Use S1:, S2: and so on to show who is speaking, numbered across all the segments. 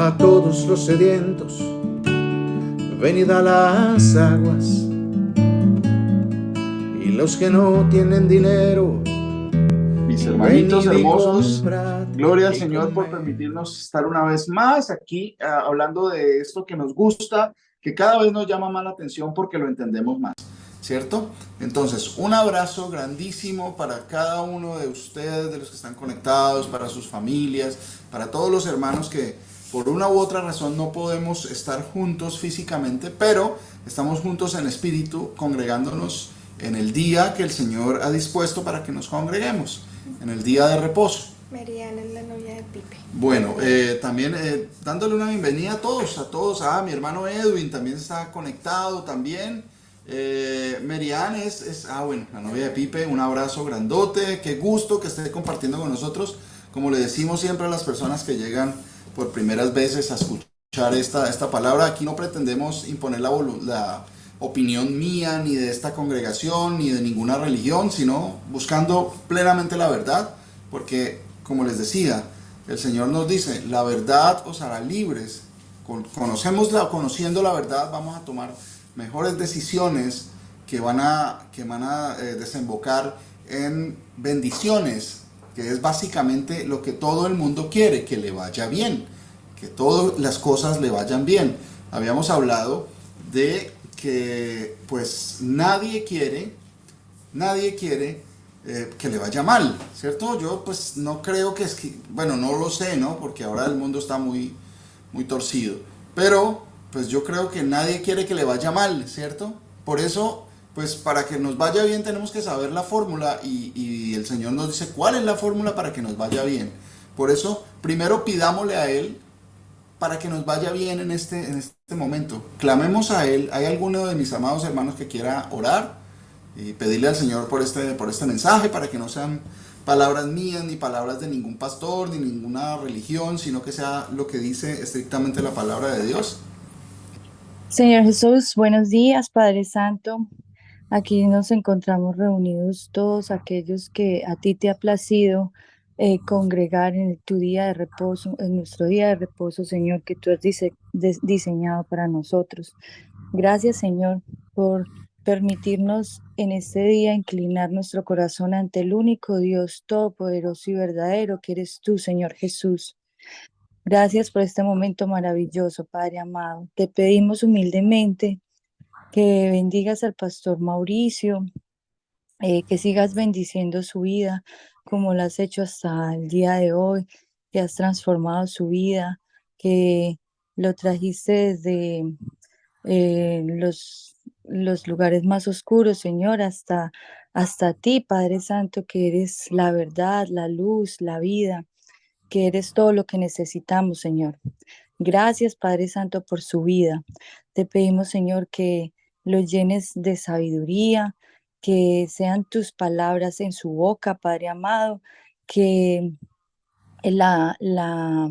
S1: A todos los sedientos, venid a las aguas, y los que no tienen dinero,
S2: Mis hermanitos
S1: venid y
S2: hermosos,
S1: comprad
S2: gloria al
S1: y
S2: Señor por
S1: comed.
S2: permitirnos estar una vez más aquí hablando de esto que nos gusta, que cada vez nos llama más la atención porque lo entendemos más, ¿cierto? Entonces, un abrazo grandísimo para cada uno de ustedes, de los que están conectados, para sus familias, para todos los hermanos que por una u otra razón no podemos estar juntos físicamente, pero estamos juntos en espíritu, congregándonos en el día que el Señor ha dispuesto para que nos congreguemos, en el día de reposo.
S3: Mariana es la novia de Pipe.
S2: Bueno, también dándole una bienvenida a todos, mi hermano Edwin también está conectado también. Merian bueno, la novia de Pipe, un abrazo grandote, qué gusto que esté compartiendo con nosotros, como le decimos siempre a las personas que llegan por primeras veces a escuchar esta palabra. Aquí no pretendemos imponer la opinión mía, ni de esta congregación, ni de ninguna religión, sino buscando plenamente la verdad, porque, como les decía, el Señor nos dice, la verdad os hará libres. Conociendo la verdad, vamos a tomar mejores decisiones que van a desembocar en bendiciones, que es básicamente lo que todo el mundo quiere, que le vaya bien, que todas las cosas le vayan bien. Habíamos hablado de que pues nadie quiere que le vaya mal, ¿cierto? Yo pues no creo bueno, no lo sé, ¿no? Porque ahora el mundo está muy torcido, pero pues yo creo que nadie quiere que le vaya mal, ¿cierto? Por eso, pues para que nos vaya bien tenemos que saber la fórmula y el Señor nos dice cuál es la fórmula para que nos vaya bien. Por eso, primero pidámosle a Él para que nos vaya bien en este momento. Clamemos a Él. ¿Hay alguno de mis amados hermanos que quiera orar y pedirle al Señor por este mensaje, para que no sean palabras mías, ni palabras de ningún pastor, ni ninguna religión, sino que sea lo que dice estrictamente la palabra de Dios?
S4: Señor Jesús, buenos días, Padre Santo. Aquí nos encontramos reunidos todos aquellos que a ti te ha placido congregar en tu día de reposo, en nuestro día de reposo, Señor, que tú has diseñado para nosotros. Gracias, Señor, por permitirnos en este día inclinar nuestro corazón ante el único Dios todopoderoso y verdadero que eres tú, Señor Jesús. Gracias por este momento maravilloso, Padre amado. Te pedimos humildemente que bendigas al pastor Mauricio, que sigas bendiciendo su vida como lo has hecho hasta el día de hoy, que has transformado su vida, que lo trajiste desde los lugares más oscuros, Señor, hasta ti, Padre Santo, que eres la verdad, la luz, la vida, que eres todo lo que necesitamos, Señor. Gracias, Padre Santo, por su vida. Te pedimos, Señor, que lo llenes de sabiduría, que sean tus palabras en su boca, Padre amado, que la, la,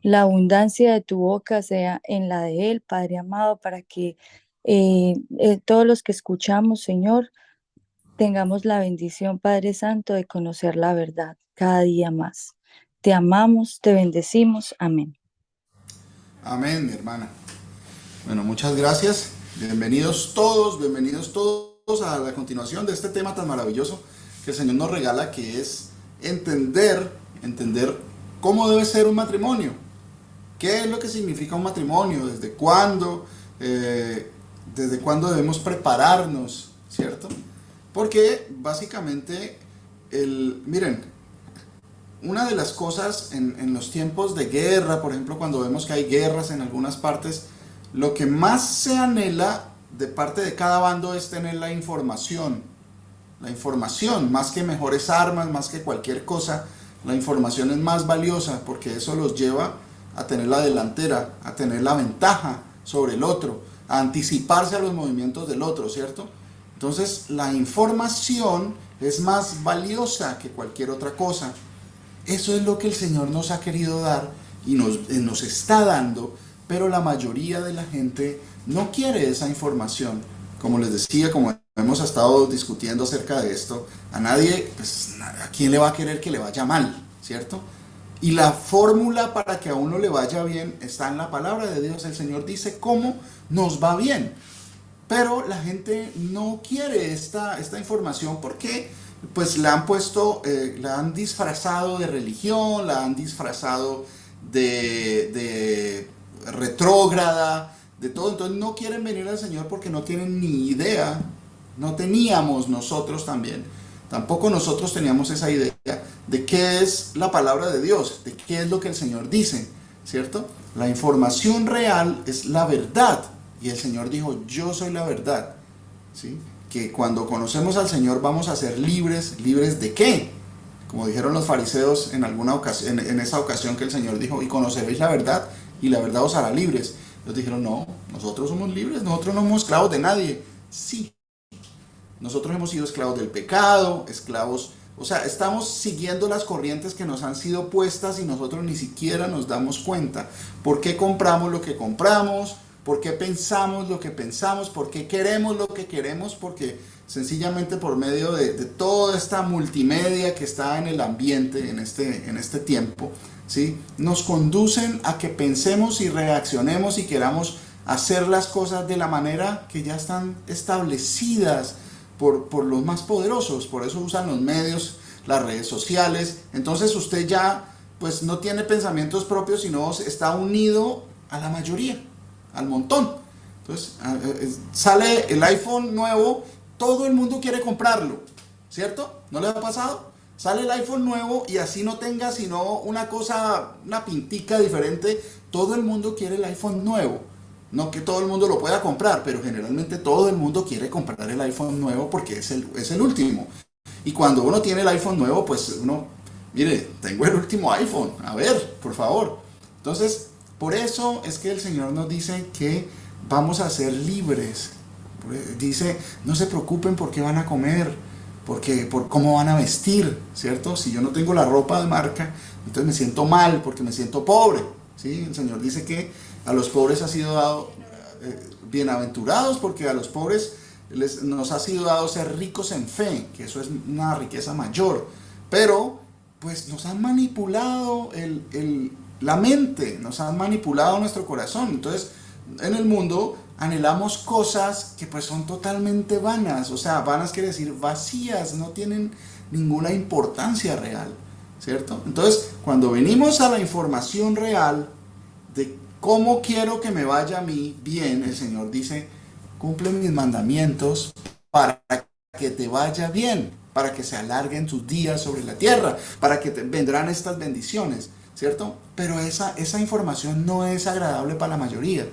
S4: la abundancia de tu boca sea en la de él, Padre amado, para que todos los que escuchamos, Señor, tengamos la bendición, Padre Santo, de conocer la verdad cada día más. Te amamos, te bendecimos. Amén.
S2: Amén, mi hermana. Bueno, muchas gracias. Bienvenidos todos a la continuación de este tema tan maravilloso que el Señor nos regala, que es entender cómo debe ser un matrimonio. ¿Qué es lo que significa un matrimonio? ¿Desde cuándo debemos prepararnos? ¿Cierto? Porque básicamente, miren, una de las cosas en los tiempos de guerra, por ejemplo, cuando vemos que hay guerras en algunas partes, lo que más se anhela de parte de cada bando es tener la información. La información, más que mejores armas, más que cualquier cosa, la información es más valiosa porque eso los lleva a tener la delantera, a tener la ventaja sobre el otro, a anticiparse a los movimientos del otro, ¿cierto? Entonces, la información es más valiosa que cualquier otra cosa. Eso es lo que el Señor nos ha querido dar y nos está dando, pero la mayoría de la gente no quiere esa información. Como les decía, como hemos estado discutiendo acerca de esto, a nadie, pues, ¿a quién le va a querer que le vaya mal? ¿Cierto? Y la fórmula para que a uno le vaya bien está en la palabra de Dios. El Señor dice cómo nos va bien. Pero la gente no quiere esta información porque pues la han puesto, la han disfrazado de religión, la han disfrazado de retrógrada, de todo. Entonces no quieren venir al Señor porque no tienen ni idea. No teníamos nosotros también. Tampoco nosotros teníamos esa idea de qué es la palabra de Dios, de qué es lo que el Señor dice, ¿cierto? La información real es la verdad. Y el Señor dijo, yo soy la verdad, ¿sí? Que cuando conocemos al Señor vamos a ser libres. ¿Libres de qué? Como dijeron los fariseos en alguna ocasión, en esa ocasión que el Señor dijo, y conoceréis la verdad, y la verdad os hará libres. Ellos dijeron, no, nosotros somos libres, nosotros no somos esclavos de nadie. Sí, nosotros hemos sido esclavos del pecado, esclavos, o sea, estamos siguiendo las corrientes que nos han sido puestas y nosotros ni siquiera nos damos cuenta. ¿Por qué compramos lo que compramos? ¿Por qué pensamos lo que pensamos? ¿Por qué queremos lo que queremos? Porque sencillamente por medio de toda esta multimedia que está en el ambiente en este tiempo, ¿sí? Nos conducen a que pensemos y reaccionemos y queramos hacer las cosas de la manera que ya están establecidas por los más poderosos. Por eso usan los medios, las redes sociales. Entonces usted ya pues no tiene pensamientos propios, sino está unido a la mayoría, al montón. Entonces sale el iPhone nuevo, todo el mundo quiere comprarlo, ¿cierto? ¿No le ha pasado? Sale el iPhone nuevo y así no tenga sino una cosa, una pintica diferente, todo el mundo quiere el iPhone nuevo. No que todo el mundo lo pueda comprar, pero generalmente todo el mundo quiere comprar el iPhone nuevo porque es el último. Y cuando uno tiene el iPhone nuevo, pues uno, mire, tengo el último iPhone, a ver, por favor. Entonces, por eso es que el Señor nos dice que vamos a ser libres. Dice, no se preocupen por qué van a comer, por cómo van a vestir, ¿cierto? Si yo no tengo la ropa de marca, entonces me siento mal porque me siento pobre, ¿sí? El Señor dice que a los pobres ha sido dado, bienaventurados, porque a los pobres nos ha sido dado ser ricos en fe, que eso es una riqueza mayor. Pero, pues nos han manipulado la mente, nos han manipulado nuestro corazón. Entonces, en el mundo anhelamos cosas que pues son totalmente vanas. O sea, vanas quiere decir vacías, no tienen ninguna importancia real, ¿cierto? Entonces, cuando venimos a la información real de cómo quiero que me vaya a mí bien, el Señor dice, cumple mis mandamientos para que te vaya bien, para que se alarguen tus días sobre la tierra, para que vendrán estas bendiciones, ¿cierto? Pero esa información no es agradable para la mayoría.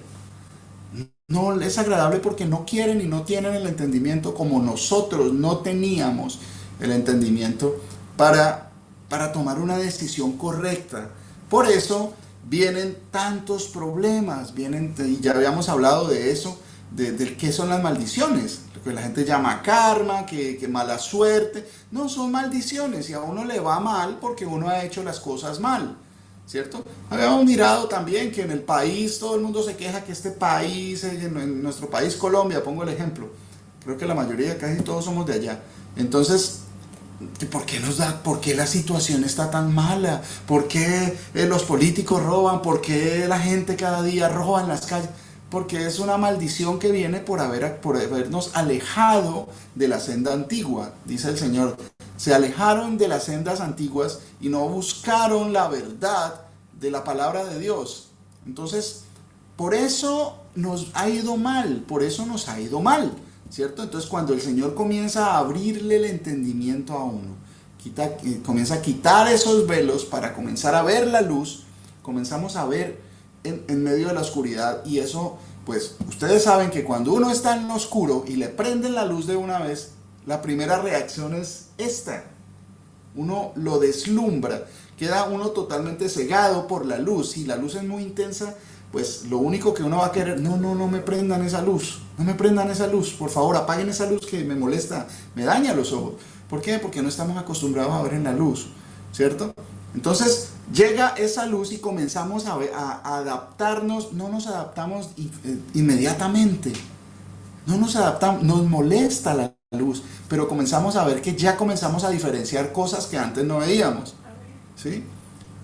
S2: No es agradable porque no quieren y no tienen el entendimiento como nosotros no teníamos el entendimiento para tomar una decisión correcta. Por eso vienen tantos problemas, y ya habíamos hablado de eso, de qué son las maldiciones, lo que la gente llama karma, que mala suerte. No, son maldiciones y a uno le va mal porque uno ha hecho las cosas mal, ¿cierto? Habíamos mirado también que en el país todo el mundo se queja que este país, en nuestro país Colombia, pongo el ejemplo, creo que la mayoría, casi todos somos de allá. Entonces, ¿por qué la situación está tan mala? ¿Por qué los políticos roban? ¿Por qué la gente cada día roba en las calles? Porque es una maldición que viene por habernos alejado de la senda antigua, dice el Señor. Se alejaron de las sendas antiguas y no buscaron la verdad de la palabra de Dios. Entonces, por eso nos ha ido mal, ¿cierto? Entonces, cuando el Señor comienza a abrirle el entendimiento a uno, comienza a quitar esos velos para comenzar a ver la luz, comenzamos a ver en medio de la oscuridad. Y eso, pues, ustedes saben que cuando uno está en lo oscuro y le prenden la luz de una vez, la primera reacción es esta. Uno lo deslumbra, queda uno totalmente cegado por la luz. Si la luz es muy intensa, pues lo único que uno va a querer, no me prendan esa luz, por favor, apaguen esa luz que me molesta, me daña los ojos. ¿Por qué? Porque no estamos acostumbrados a ver en la luz, ¿cierto? Entonces llega esa luz y comenzamos a adaptarnos. No nos adaptamos inmediatamente, no nos adaptamos, nos molesta la luz, pero comenzamos a ver que ya comenzamos a diferenciar cosas que antes no veíamos, ¿sí?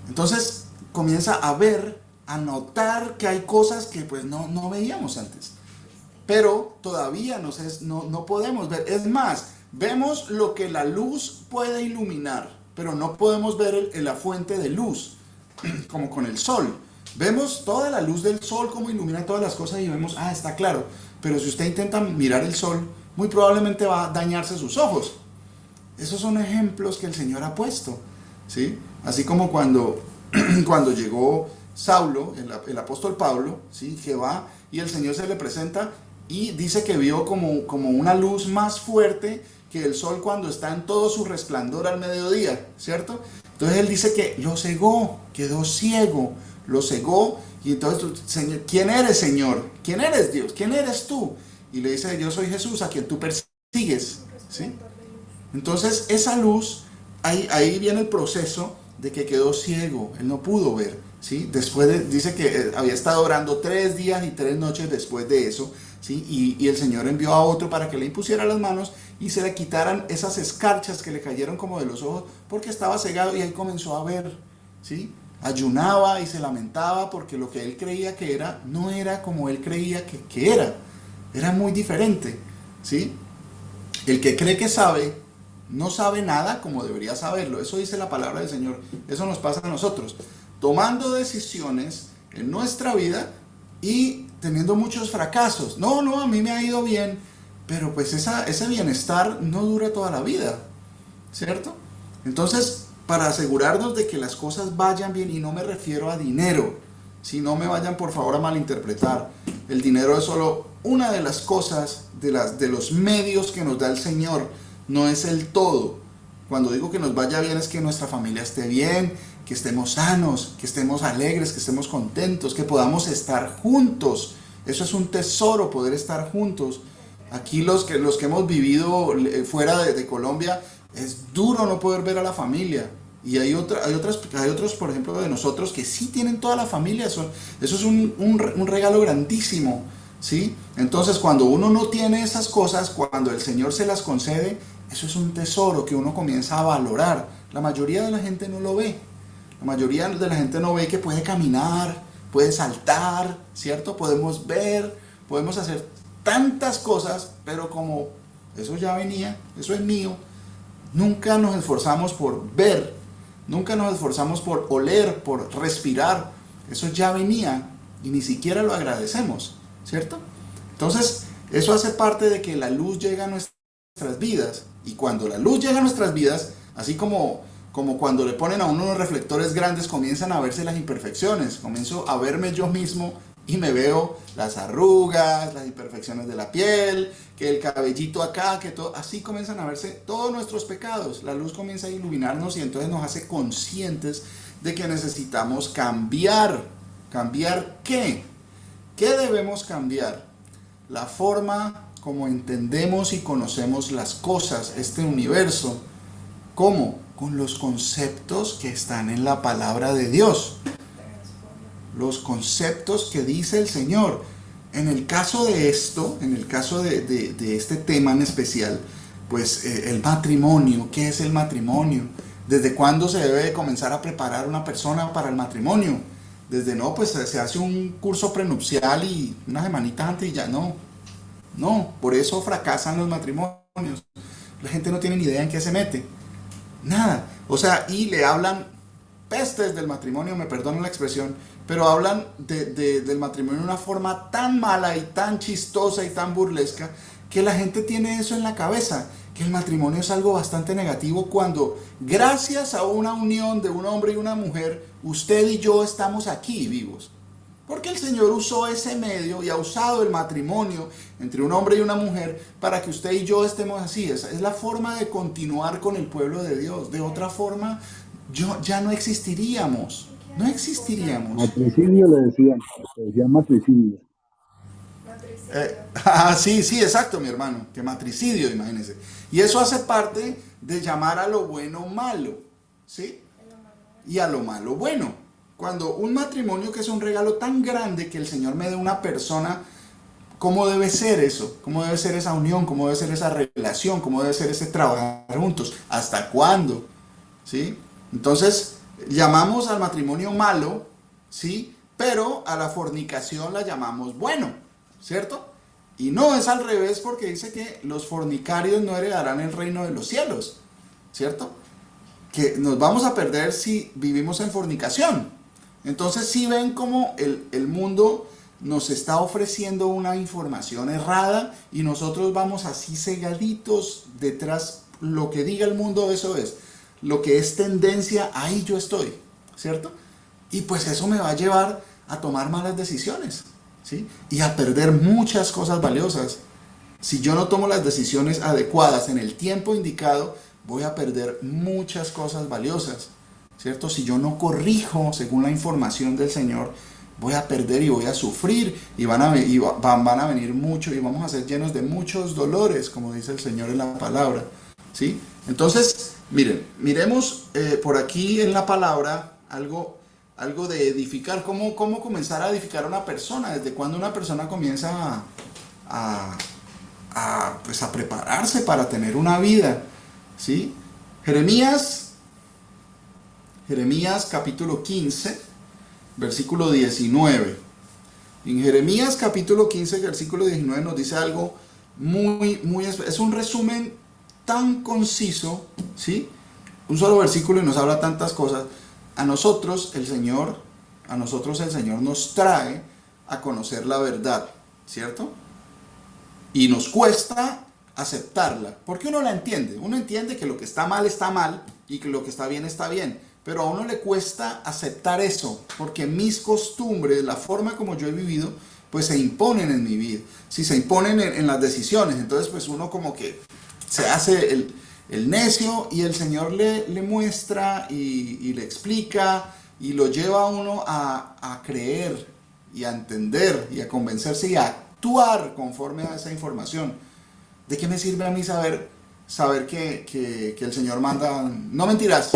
S2: Entonces comienza a ver, a notar que hay cosas que pues no veíamos antes. Pero todavía no podemos ver. Es más, vemos lo que la luz puede iluminar, pero no podemos ver la fuente de luz, como con el sol. Vemos toda la luz del sol, cómo ilumina todas las cosas y vemos, está claro. Pero si usted intenta mirar el sol, muy probablemente va a dañarse sus ojos. Esos son ejemplos que el Señor ha puesto, ¿sí? Así como cuando llegó Saulo, el apóstol Pablo, ¿sí? Que va y el Señor se le presenta y dice que vio como una luz más fuerte que el sol cuando está en todo su resplandor al mediodía, ¿cierto? Entonces él dice que lo cegó, quedó ciego, lo cegó, y entonces, Señor, ¿quién eres, Señor? ¿Quién eres, Dios? ¿Quién eres tú? Y le dice, yo soy Jesús, a quien tú persigues, ¿sí? Entonces esa luz, ahí viene el proceso de que quedó ciego, él no pudo ver, ¿sí? Dice que había estado orando 3 días y 3 noches después de eso, ¿sí? Y el Señor envió a otro para que le impusiera las manos y se le quitaran esas escarchas que le cayeron como de los ojos, porque estaba cegado, y ahí comenzó a ver, ¿sí? Ayunaba y se lamentaba porque lo que él creía que era, no era como él creía que era muy diferente, ¿sí? El que cree que sabe, no sabe nada como debería saberlo. Eso dice la palabra del Señor. Eso nos pasa a nosotros, tomando decisiones en nuestra vida y teniendo muchos fracasos. No, a mí me ha ido bien, pero pues ese bienestar no dura toda la vida, ¿cierto? Entonces, para asegurarnos de que las cosas vayan bien, y no me refiero a dinero, si no me vayan por favor a malinterpretar, el dinero es solo una de las cosas, de los medios que nos da el Señor, no es el todo. Cuando digo que nos vaya bien es que nuestra familia esté bien, que estemos sanos, que estemos alegres, que estemos contentos, que podamos estar juntos. Eso es un tesoro, poder estar juntos. Aquí los que hemos vivido fuera de Colombia, es duro no poder ver a la familia. Y hay otros, por ejemplo, de nosotros que sí tienen toda la familia. Eso es un regalo grandísimo, ¿sí? Entonces, cuando uno no tiene esas cosas, cuando el Señor se las concede, eso es un tesoro que uno comienza a valorar. La mayoría de la gente no lo ve. La mayoría de la gente no ve que puede caminar, puede saltar, ¿cierto? Podemos ver, podemos hacer tantas cosas, pero como eso ya venía, eso es mío, nunca nos esforzamos por ver, nunca nos esforzamos por oler, por respirar. Eso ya venía y ni siquiera lo agradecemos, ¿cierto? Entonces, eso hace parte de que la luz llega a nuestras vidas. Y cuando la luz llega a nuestras vidas, así como cuando le ponen a uno unos reflectores grandes, comienzan a verse las imperfecciones. Comienzo a verme yo mismo y me veo las arrugas, las imperfecciones de la piel, que el cabellito acá, que todo, así comienzan a verse todos nuestros pecados. La luz comienza a iluminarnos y entonces nos hace conscientes de que necesitamos cambiar. ¿Cambiar qué? ¿Qué debemos cambiar? La forma como entendemos y conocemos las cosas, este universo. ¿Cómo? Con los conceptos que están en la palabra de Dios. Los conceptos que dice el Señor. En el caso de esto, en el caso de este tema en especial, pues el matrimonio. ¿Qué es el matrimonio? ¿Desde cuándo se debe de comenzar a preparar una persona para el matrimonio? Pues se hace un curso prenupcial y unas semanitas antes y ya no. No, por eso fracasan los matrimonios. La gente no tiene ni idea en qué se mete. Nada. O sea, y le hablan pestes del matrimonio, me perdonan la expresión, pero hablan del matrimonio de una forma tan mala y tan chistosa y tan burlesca que la gente tiene eso en la cabeza, que el matrimonio es algo bastante negativo, cuando gracias a una unión de un hombre y una mujer, usted y yo estamos aquí vivos. Porque el Señor usó ese medio y ha usado el matrimonio entre un hombre y una mujer para que usted y yo estemos así. Esa es la forma de continuar con el pueblo de Dios. De otra forma, ya no existiríamos. No existiríamos.
S5: Matricidio le decían matricidio.
S2: Sí, exacto, mi hermano. Que matricidio, imagínense. Y eso hace parte de llamar a lo bueno malo, ¿sí? Y a lo malo bueno. Cuando un matrimonio, que es un regalo tan grande que el Señor me dé una persona, ¿cómo debe ser eso? ¿Cómo debe ser esa unión? ¿Cómo debe ser esa relación? ¿Cómo debe ser ese trabajar juntos? ¿Hasta cuándo? ¿Sí? Entonces, Llamamos al matrimonio malo, ¿sí? Pero a la fornicación la llamamos bueno, ¿cierto? Y no es al revés, porque dice que los fornicarios no heredarán el reino de los cielos, ¿cierto? Que nos vamos a perder si vivimos en fornicación. Entonces sí ven cómo el mundo nos está ofreciendo una información errada y nosotros vamos así cegaditos detrás. Lo que diga el mundo, eso es. Lo que es tendencia, ahí yo estoy, ¿cierto? Y pues eso me va a llevar a tomar malas decisiones, ¿sí? Y a perder muchas cosas valiosas. Si yo no tomo las decisiones adecuadas en el tiempo indicado, voy a perder muchas cosas valiosas, ¿cierto? Si yo no corrijo según la información del Señor, voy a perder y voy a sufrir y van a venir mucho y vamos a ser llenos de muchos dolores, como dice el Señor en la palabra, ¿sí? Entonces, miremos por aquí en la palabra algo de edificar, cómo comenzar a edificar a una persona, desde cuando una persona comienza pues a prepararse para tener una vida, ¿sí? Jeremías capítulo 15, versículo 19. En Jeremías capítulo 15, versículo 19 nos dice algo es un resumen tan conciso, ¿sí? Un solo versículo y nos habla tantas cosas. A nosotros el Señor nos trae a conocer la verdad, ¿cierto? Y nos cuesta aceptarla, porque uno la entiende. Uno entiende que lo que está mal y que lo que está bien, pero a uno le cuesta aceptar eso, porque mis costumbres, la forma como yo he vivido, pues se imponen en mi vida, si se imponen en las decisiones. Entonces pues uno como que se hace el necio y el Señor le muestra y le explica y lo lleva a uno a creer y a entender y a convencerse y a actuar conforme a esa información. ¿De qué me sirve a mí saber que el Señor manda, no mentirás?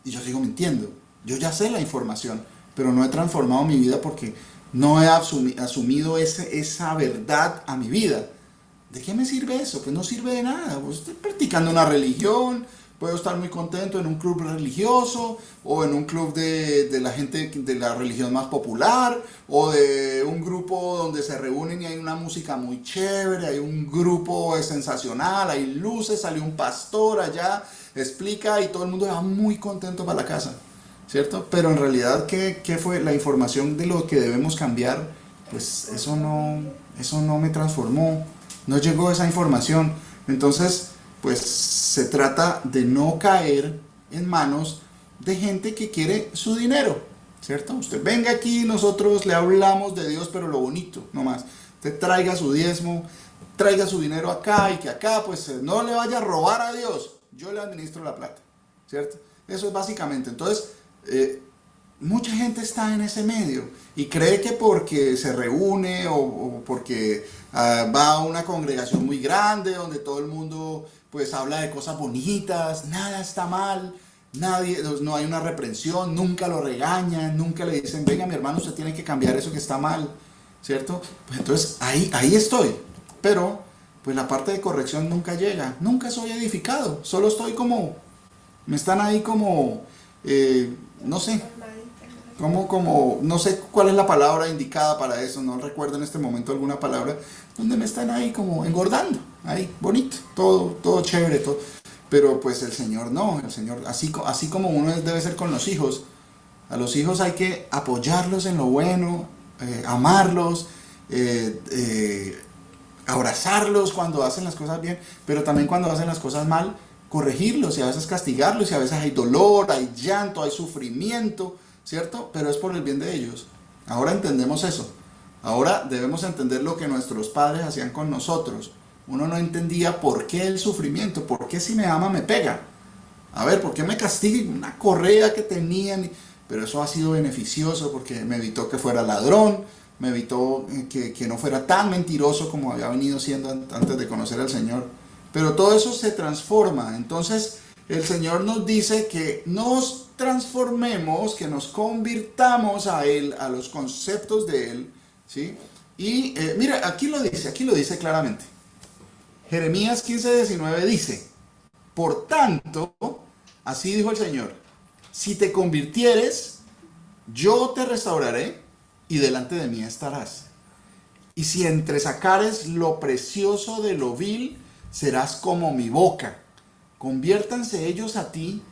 S2: Y yo sigo mintiendo. Yo ya sé la información, pero no he transformado mi vida porque no he asumido esa verdad a mi vida. ¿De qué me sirve eso? Pues no sirve de nada. Pues estoy practicando una religión, puedo estar muy contento en un club religioso o en un club de la gente de la religión más popular o de un grupo donde se reúnen y hay una música muy chévere, hay un grupo sensacional, hay luces, sale un pastor allá, explica y todo el mundo va muy contento para la casa, ¿cierto? Pero en realidad, ¿qué fue la información de lo que debemos cambiar? Pues eso no me transformó. No llegó esa información. Entonces, pues se trata de no caer en manos de gente que quiere su dinero, ¿cierto? Usted venga aquí, nosotros le hablamos de Dios, pero lo bonito, nomás. Usted traiga su diezmo, traiga su dinero acá y que acá, pues no le vaya a robar a Dios. Yo le administro la plata, ¿cierto? Eso es básicamente. Entonces, mucha gente está en ese medio y cree que porque se reúne o porque va a una congregación muy grande donde todo el mundo pues habla de cosas bonitas, nada está mal, no hay una reprensión, nunca lo regañan, nunca le dicen, venga mi hermano, usted tiene que cambiar eso que está mal, ¿cierto? Pues entonces ahí estoy, pero pues la parte de corrección nunca llega, nunca soy edificado, solo estoy como, me están ahí como, no sé, no sé cuál es la palabra indicada para eso, no recuerdo en este momento alguna palabra, donde me están ahí como engordando, ahí bonito, todo chévere, todo. Pero pues el Señor no, el Señor, así como uno debe ser con los hijos, a los hijos hay que apoyarlos en lo bueno, amarlos, abrazarlos cuando hacen las cosas bien, pero también cuando hacen las cosas mal, corregirlos y a veces castigarlos y a veces hay dolor, hay llanto, hay sufrimiento, ¿cierto? Pero es por el bien de ellos. Ahora entendemos eso. Ahora debemos entender lo que nuestros padres hacían con nosotros. Uno no entendía por qué el sufrimiento, por qué si me ama me pega. A ver, ¿por qué me castigan? Una correa que tenían. Pero eso ha sido beneficioso porque me evitó que fuera ladrón, me evitó que no fuera tan mentiroso como había venido siendo antes de conocer al Señor. Pero todo eso se transforma. Entonces el Señor nos dice que nos transformemos, que nos convirtamos a Él, a los conceptos de Él, ¿sí? Y mira, aquí lo dice claramente. Jeremías 15:19 dice, por tanto, así dijo el Señor, si te convirtieres, yo te restauraré y delante de mí estarás. Y si entresacares lo precioso de lo vil, serás como mi boca. Conviértanse ellos a ti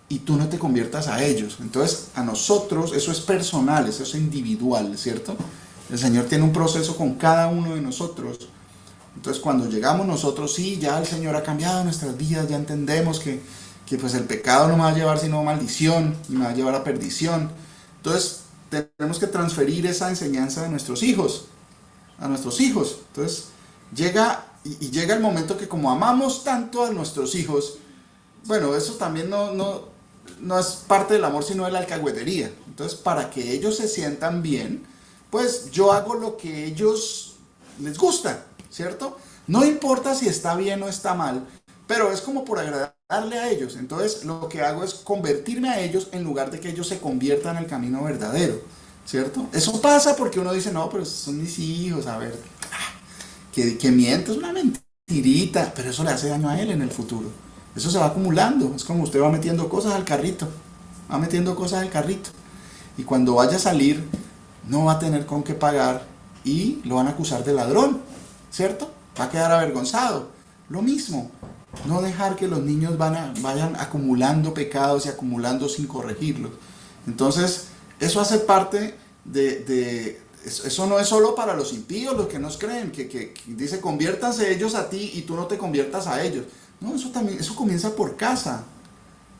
S2: y tú no te conviertas a ellos. Entonces, a nosotros eso es personal, eso es individual, ¿cierto? El Señor tiene un proceso con cada uno de nosotros. Entonces, cuando llegamos nosotros, sí, ya el Señor ha cambiado nuestras vidas, ya entendemos que pues el pecado no me va a llevar sino a maldición, y me va a llevar a perdición. Entonces, tenemos que transferir esa enseñanza a nuestros hijos. Entonces, llega el momento que como amamos tanto a nuestros hijos, bueno, eso también no es parte del amor, sino de la alcahuetería. Entonces, para que ellos se sientan bien, pues yo hago lo que ellos les gusta, ¿cierto? No importa si está bien o está mal, pero es como por agradarle a ellos. Entonces, lo que hago es convertirme a ellos en lugar de que ellos se conviertan al camino verdadero, ¿cierto? Eso pasa porque uno dice, no, pero son mis hijos, a ver, que miente, es una mentirita, pero eso le hace daño a él en el futuro. Eso se va acumulando, es como usted va metiendo cosas al carrito, y cuando vaya a salir, no va a tener con qué pagar y lo van a acusar de ladrón, ¿cierto? Va a quedar avergonzado. Lo mismo, no dejar que los niños vayan acumulando pecados y acumulando sin corregirlos. Entonces, eso hace parte eso no es solo para los impíos, los que nos creen, que dice conviértanse ellos a ti y tú no te conviertas a ellos. No, eso comienza por casa.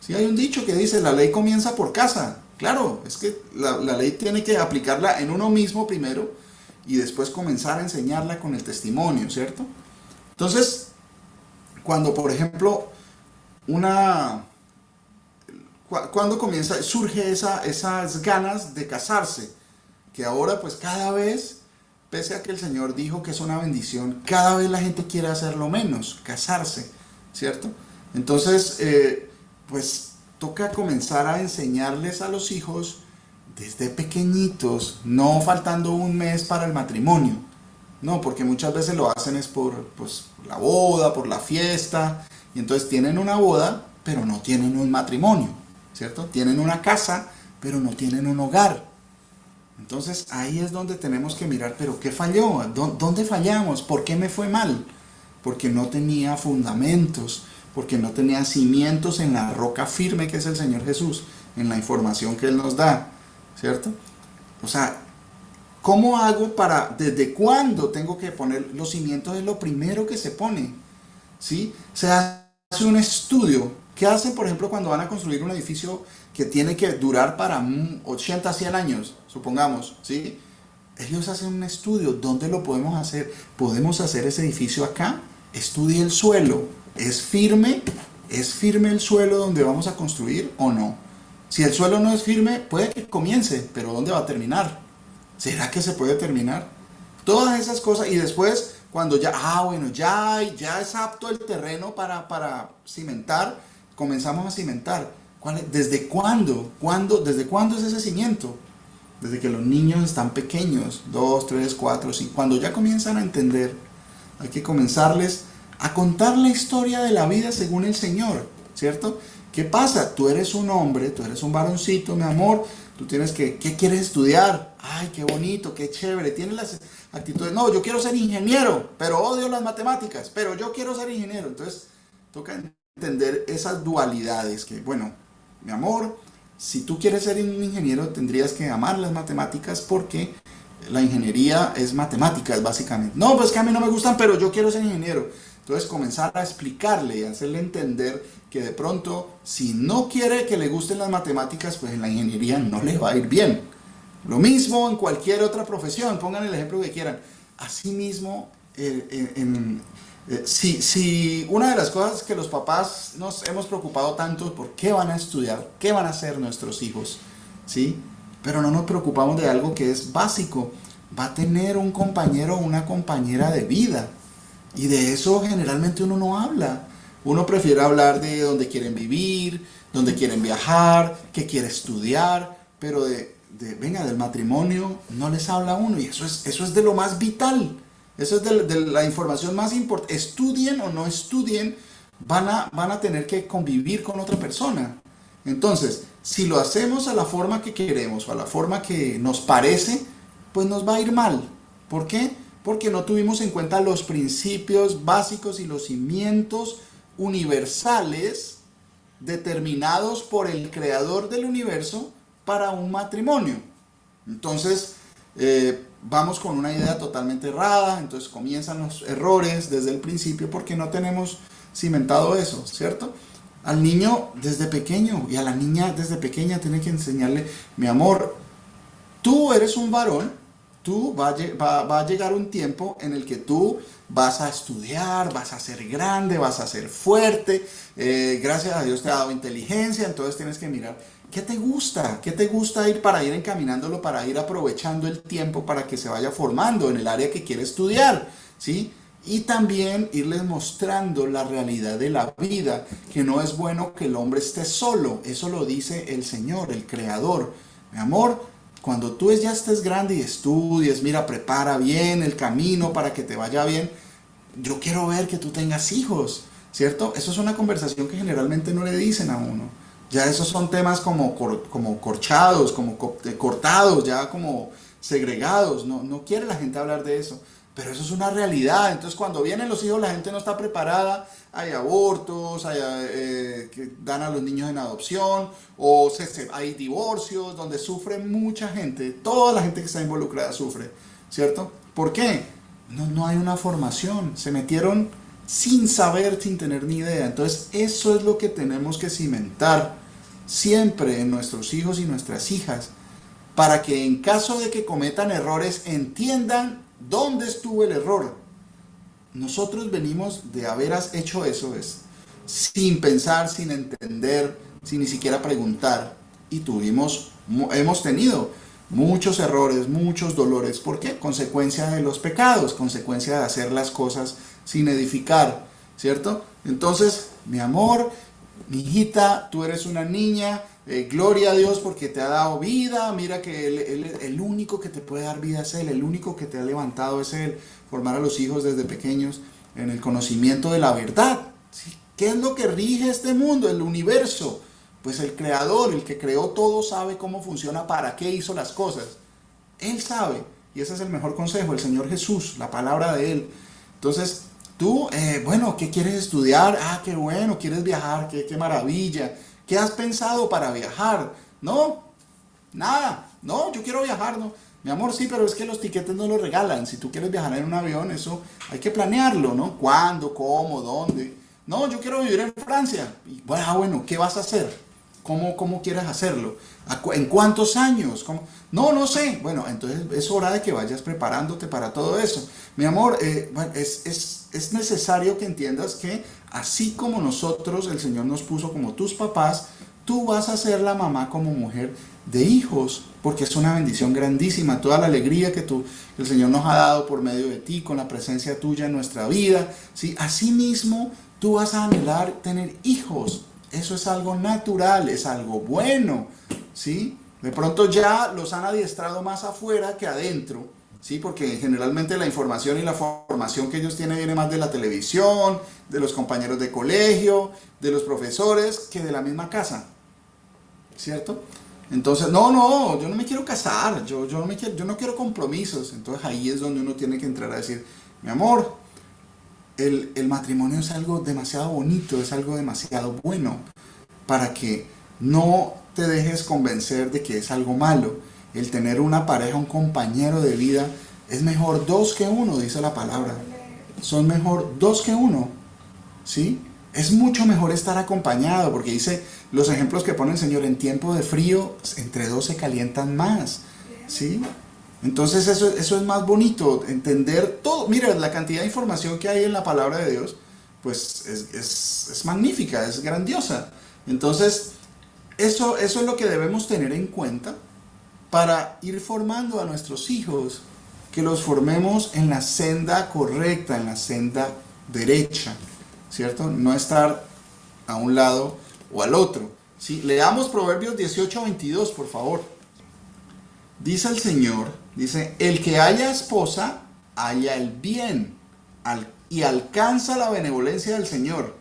S2: Sí, hay un dicho que dice, la ley comienza por casa. Claro, es que la ley tiene que aplicarla en uno mismo primero y después comenzar a enseñarla con el testimonio, ¿cierto? Entonces, cuando por ejemplo, cuando surge esas ganas de casarse, que ahora pues cada vez, pese a que el Señor dijo que es una bendición, cada vez la gente quiere hacerlo menos, casarse, ¿cierto? Entonces, pues toca comenzar a enseñarles a los hijos desde pequeñitos, no faltando un mes para el matrimonio, no, porque muchas veces lo hacen es por pues, la boda, por la fiesta, y entonces tienen una boda, pero no tienen un matrimonio, ¿cierto? Tienen una casa, pero no tienen un hogar. Entonces ahí es donde tenemos que mirar, pero ¿qué falló? ¿Dónde fallamos? ¿Por qué me fue mal? Porque no tenía fundamentos, porque no tenía cimientos en la roca firme que es el Señor Jesús, en la información que Él nos da, ¿cierto? O sea, ¿cómo hago desde cuándo tengo que poner los cimientos? Es lo primero que se pone, ¿sí? Se hace un estudio. ¿Qué hacen, por ejemplo, cuando van a construir un edificio que tiene que durar para 80, 100 años, supongamos, ¿sí? Ellos hacen un estudio. ¿Dónde lo podemos hacer? ¿Podemos hacer ese edificio acá? Estudie el suelo. ¿Es firme? ¿Es firme el suelo donde vamos a construir o no? Si el suelo no es firme, puede que comience, pero ¿dónde va a terminar? ¿Será que se puede terminar? Todas esas cosas, y después, cuando ya es apto el terreno para cimentar, comenzamos a cimentar. ¿Desde cuándo? ¿Desde cuándo es ese cimiento? Desde que los niños están pequeños, 2, 3, 4, 5. Cuando ya comienzan a entender, hay que comenzarles a contar la historia de la vida según el Señor, ¿cierto? ¿Qué pasa? Tú eres un hombre, tú eres un varoncito, mi amor, tú tienes ¿qué quieres estudiar? Ay, qué bonito, qué chévere, tienes las actitudes, no, yo quiero ser ingeniero, pero odio las matemáticas, pero yo quiero ser ingeniero. Entonces, toca entender esas dualidades que, bueno, mi amor, si tú quieres ser un ingeniero, tendrías que amar las matemáticas porque la ingeniería es matemáticas, básicamente. No, pues que a mí no me gustan, pero yo quiero ser ingeniero. Entonces, comenzar a explicarle y hacerle entender que de pronto, si no quiere que le gusten las matemáticas, pues en la ingeniería no le va a ir bien. Lo mismo en cualquier otra profesión, pongan el ejemplo que quieran. Asimismo, si una de las cosas que los papás nos hemos preocupado tanto es por qué van a estudiar, qué van a hacer nuestros hijos, ¿sí? Pero no nos preocupamos de algo que es básico. Va a tener un compañero o una compañera de vida. Y de eso generalmente uno no habla. Uno prefiere hablar de dónde quieren vivir, dónde quieren viajar, qué quiere estudiar, pero del matrimonio no les habla uno. Y eso es de lo más vital. Eso es de la información más importante. Estudien o no estudien, van a tener que convivir con otra persona. Entonces, si lo hacemos a la forma que queremos o a la forma que nos parece, pues nos va a ir mal. ¿Por qué? Porque no tuvimos en cuenta los principios básicos y los cimientos universales determinados por el creador del universo para un matrimonio. Entonces, vamos con una idea totalmente errada, entonces comienzan los errores desde el principio porque no tenemos cimentado eso, ¿cierto? Al niño desde pequeño y a la niña desde pequeña tiene que enseñarle, mi amor, tú eres un varón, va a llegar un tiempo en el que tú vas a estudiar, vas a ser grande, vas a ser fuerte, gracias a Dios te ha dado inteligencia, entonces tienes que mirar, ¿qué te gusta? ¿Qué te gusta para ir encaminándolo, para ir aprovechando el tiempo para que se vaya formando en el área que quiere estudiar, ¿sí? Y también irles mostrando la realidad de la vida, que no es bueno que el hombre esté solo, eso lo dice el Señor, el Creador. Mi amor, cuando tú ya estés grande y estudies, mira, prepara bien el camino para que te vaya bien, yo quiero ver que tú tengas hijos, ¿cierto? Eso es una conversación que generalmente no le dicen a uno. Ya esos son temas como corchados, como cortados, ya como segregados. No quiere la gente hablar de eso. Pero eso es una realidad. Entonces cuando vienen los hijos la gente no está preparada. Hay abortos, que dan a los niños en adopción, o hay divorcios donde sufre mucha gente. Toda la gente que está involucrada sufre, ¿cierto? ¿Por qué? No hay una formación. Se metieron sin saber, sin tener ni idea. Entonces eso es lo que tenemos que cimentar siempre en nuestros hijos y nuestras hijas, para que en caso de que cometan errores entiendan dónde estuvo el error. Nosotros venimos de haber hecho eso sin pensar, sin entender, sin ni siquiera preguntar, y hemos tenido muchos errores, muchos dolores. ¿Por qué? Consecuencia de los pecados, consecuencia de hacer las cosas sin edificar, ¿cierto? Entonces, mi amor, mi hijita, tú eres una niña, gloria a Dios porque te ha dado vida, mira que el único que te puede dar vida es Él, el único que te ha levantado es Él, formar a los hijos desde pequeños en el conocimiento de la verdad, ¿sí? ¿Qué es lo que rige este mundo, el universo? Pues el creador, el que creó todo, sabe cómo funciona, para qué hizo las cosas. Él sabe, y ese es el mejor consejo, el Señor Jesús, la palabra de Él. Entonces, tú, bueno, ¿qué quieres estudiar? Ah, qué bueno, ¿quieres viajar? Qué maravilla. ¿Qué has pensado para viajar? No, nada. No, yo quiero viajar, no. Mi amor, sí, pero es que los tiquetes no los regalan. Si tú quieres viajar en un avión, eso hay que planearlo, ¿no? ¿Cuándo? ¿Cómo? ¿Dónde? No, yo quiero vivir en Francia. Y, bueno, ¿qué vas a hacer? ¿Cómo quieres hacerlo? ¿En cuántos años? No sé. Bueno, entonces es hora de que vayas preparándote para todo eso. Mi amor, bueno, es necesario que entiendas que así como nosotros, el Señor nos puso como tus papás, tú vas a ser la mamá como mujer de hijos, porque es una bendición grandísima, toda la alegría que el Señor nos ha dado por medio de ti, con la presencia tuya en nuestra vida, ¿sí? Asimismo, tú vas a anhelar tener hijos. Eso es algo natural, es algo bueno, ¿sí? De pronto ya los han adiestrado más afuera que adentro, ¿sí? Porque generalmente la información y la formación que ellos tienen viene más de la televisión, de los compañeros de colegio, de los profesores, que de la misma casa, ¿cierto? Entonces, no, yo no me quiero casar, yo no quiero compromisos. Entonces ahí es donde uno tiene que entrar a decir, mi amor, el matrimonio es algo demasiado bonito, es algo demasiado bueno, para que no te dejes convencer de que es algo malo. El tener una pareja, un compañero de vida, es mejor dos que uno, dice la palabra. Son mejor dos que uno, ¿sí? Es mucho mejor estar acompañado, porque dice los ejemplos que pone el Señor: en tiempo de frío, entre dos se calientan más, ¿sí? Entonces eso es más bonito, entender todo. Mira, la cantidad de información que hay en la palabra de Dios, pues es magnífica, es grandiosa. Entonces, eso es lo que debemos tener en cuenta para ir formando a nuestros hijos, que los formemos en la senda correcta, en la senda derecha, ¿cierto? No estar a un lado o al otro, ¿sí? Leamos Proverbios 18:22, por favor. Dice el Señor, dice, el que haya esposa, halla el bien y alcanza la benevolencia del Señor.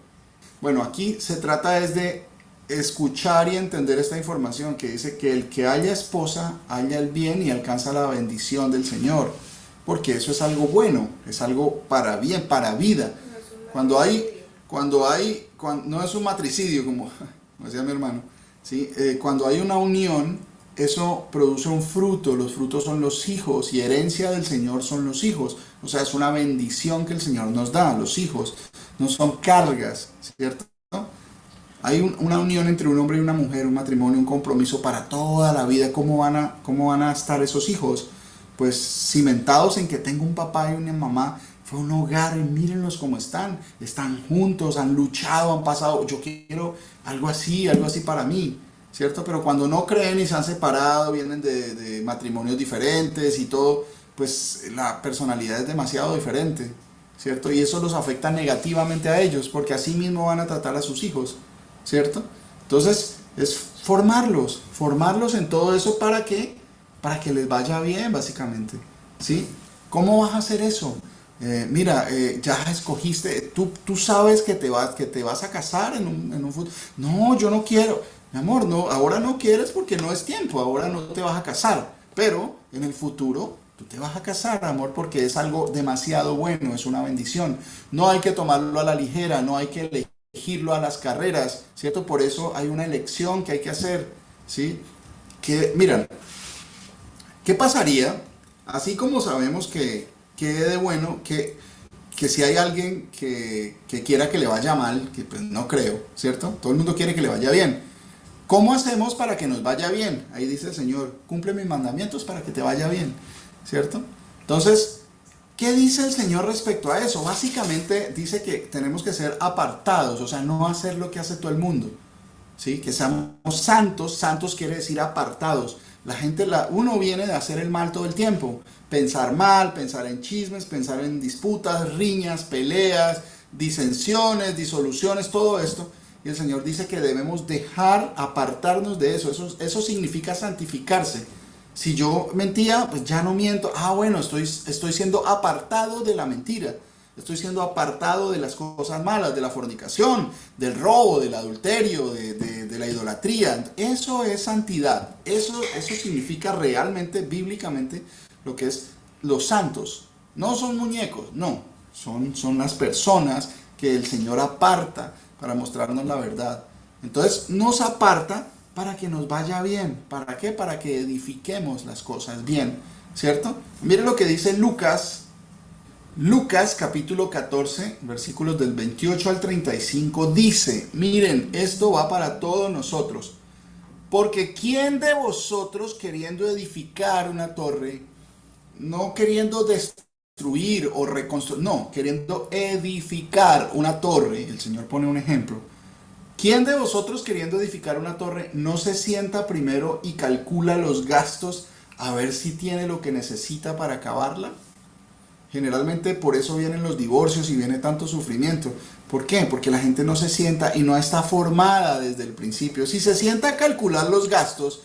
S2: Bueno, aquí se trata de escuchar y entender esta información que dice que el que haya esposa halla el bien y alcanza la bendición del Señor, porque eso es algo bueno, es algo para bien, para vida. No es un matricidio, como decía mi hermano, ¿sí? Cuando hay una unión, eso produce un fruto, los frutos son los hijos y herencia del Señor son los hijos, o sea, es una bendición que el Señor nos da, los hijos, no son cargas, ¿cierto? Hay una unión entre un hombre y una mujer, un matrimonio, un compromiso para toda la vida. ¿Cómo van a estar esos hijos? Pues cimentados en que tengo un papá y una mamá. Fue un hogar y mírenlos cómo están juntos, han luchado, han pasado. Yo quiero algo así para mí, ¿cierto? Pero cuando no creen y se han separado, vienen de matrimonios diferentes y todo, pues la personalidad es demasiado diferente, ¿cierto? Y eso los afecta negativamente a ellos, porque así mismo van a tratar a sus hijos, ¿cierto? Entonces es formarlos en todo eso para que les vaya bien, básicamente, ¿sí? ¿Cómo vas a hacer eso? Mira, ya escogiste, tú sabes que te vas a casar en un futuro. No, yo no quiero. Mi amor, no, ahora no quieres porque no es tiempo, ahora no te vas a casar, pero en el futuro tú te vas a casar, amor, porque es algo demasiado bueno, es una bendición. No hay que tomarlo a la ligera, no hay que elegirlo a las carreras, ¿cierto? Por eso hay una elección que hay que hacer, ¿sí? Miran, ¿qué pasaría? Así como sabemos que de bueno, que si hay alguien que quiera que le vaya mal, que pues no creo, ¿cierto? Todo el mundo quiere que le vaya bien. ¿Cómo hacemos para que nos vaya bien? Ahí dice el Señor, cumple mis mandamientos para que te vaya bien, ¿cierto? Entonces, ¿qué dice el Señor respecto a eso? Básicamente dice que tenemos que ser apartados, o sea, no hacer lo que hace todo el mundo, ¿sí? Que seamos santos, santos quiere decir apartados. Uno viene de hacer el mal todo el tiempo, pensar mal, pensar en chismes, pensar en disputas, riñas, peleas, disensiones, disoluciones, todo esto. Y el Señor dice que debemos apartarnos de eso. Eso significa santificarse. Si yo mentía, pues ya no miento. Bueno, estoy siendo apartado de la mentira. Estoy siendo apartado de las cosas malas, de la fornicación, del robo, del adulterio, de la idolatría. Eso es santidad. Eso significa realmente, bíblicamente, lo que es los santos. No son muñecos, no. Son las personas que el Señor aparta para mostrarnos la verdad. Entonces nos aparta para que nos vaya bien. ¿Para qué? Para que edifiquemos las cosas bien, ¿cierto? Miren lo que dice Lucas capítulo 14, versículos del 28 al 35, dice, miren, esto va para todos nosotros, porque ¿quién de vosotros queriendo edificar una torre, no queriendo destruir o reconstruir, no, queriendo edificar una torre, el Señor pone un ejemplo, ¿quién de vosotros queriendo edificar una torre no se sienta primero y calcula los gastos a ver si tiene lo que necesita para acabarla? Generalmente por eso vienen los divorcios y viene tanto sufrimiento. ¿Por qué? Porque la gente no se sienta y no está formada desde el principio. Si se sienta a calcular los gastos,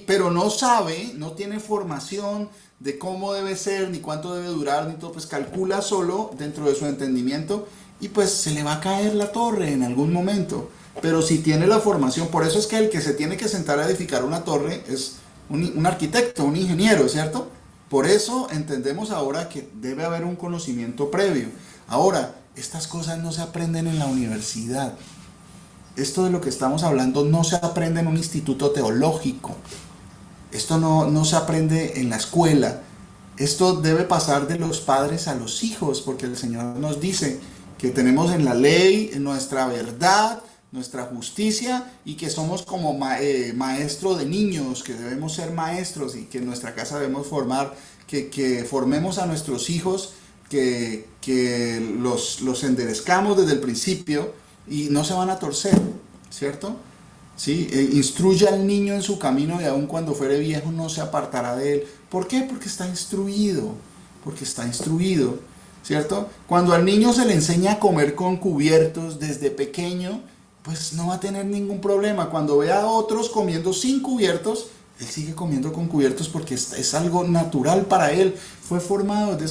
S2: pero no sabe, no tiene formación de cómo debe ser, ni cuánto debe durar, ni todo, pues calcula solo dentro de su entendimiento y pues se le va a caer la torre en algún momento. Pero si tiene la formación, por eso es que el que se tiene que sentar a edificar una torre es un arquitecto, un ingeniero, ¿cierto? Por eso entendemos ahora que debe haber un conocimiento previo. Ahora, estas cosas no se aprenden en la universidad. Esto de lo que estamos hablando no se aprende en un instituto teológico. Esto no se aprende en la escuela. Esto debe pasar de los padres a los hijos, porque el Señor nos dice que tenemos en la ley nuestra verdad, nuestra justicia y que somos como maestro de niños, que debemos ser maestros y que en nuestra casa debemos que formemos a nuestros hijos, que los enderezcamos desde el principio y no se van a torcer, ¿cierto? ¿Sí? Instruye al niño en su camino y aun cuando fuere viejo no se apartará de él. ¿Por qué? Porque está instruido, ¿cierto? Cuando al niño se le enseña a comer con cubiertos desde pequeño, pues no va a tener ningún problema. Cuando vea a otros comiendo sin cubiertos, él sigue comiendo con cubiertos porque es algo natural para él. Fue formado en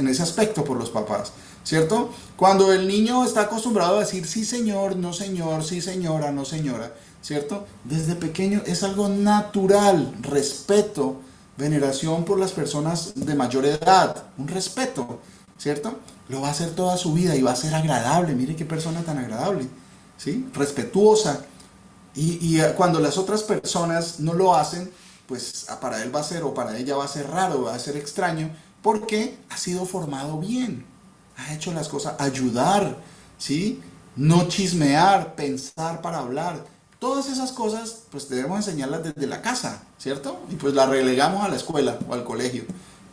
S2: ese aspecto por los papás, ¿cierto? Cuando el niño está acostumbrado a decir sí señor, no señor, sí señora, no señora, ¿cierto? Desde pequeño es algo natural, respeto, veneración por las personas de mayor edad, un respeto, ¿cierto? Lo va a hacer toda su vida y va a ser agradable, mire qué persona tan agradable, ¿sí? Respetuosa. Y cuando las otras personas no lo hacen, pues para él va a ser o para ella va a ser raro, va a ser extraño, porque ha sido formado bien, ha hecho las cosas, ayudar, ¿sí? No chismear, pensar para hablar. Todas esas cosas, pues debemos enseñarlas desde la casa, ¿cierto? Y pues las relegamos a la escuela o al colegio.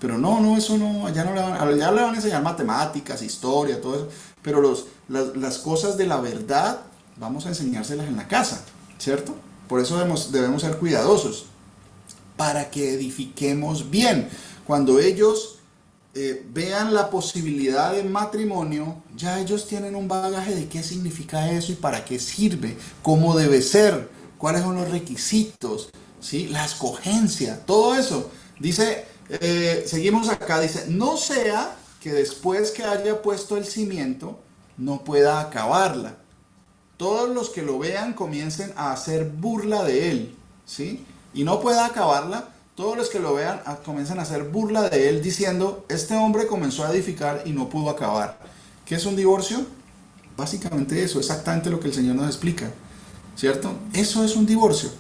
S2: Pero no, eso no, allá no le van, allá le van a enseñar matemáticas, historia, todo eso. Pero las cosas de la verdad, vamos a enseñárselas en la casa, ¿cierto? Por eso debemos ser cuidadosos, para que edifiquemos bien. Cuando ellos vean la posibilidad de matrimonio, ya ellos tienen un bagaje de qué significa eso y para qué sirve, cómo debe ser, cuáles son los requisitos, ¿sí? La escogencia, todo eso. Dice, seguimos acá, dice, no sea que después que haya puesto el cimiento, no pueda acabarla. Todos los que lo vean comiencen a hacer burla de él, ¿sí? Y no pueda acabarla, todos los que lo vean comiencen a hacer burla de él diciendo, este hombre comenzó a edificar y no pudo acabar. ¿Qué es un divorcio? Básicamente eso, exactamente lo que el Señor nos explica, ¿cierto? Eso es un divorcio.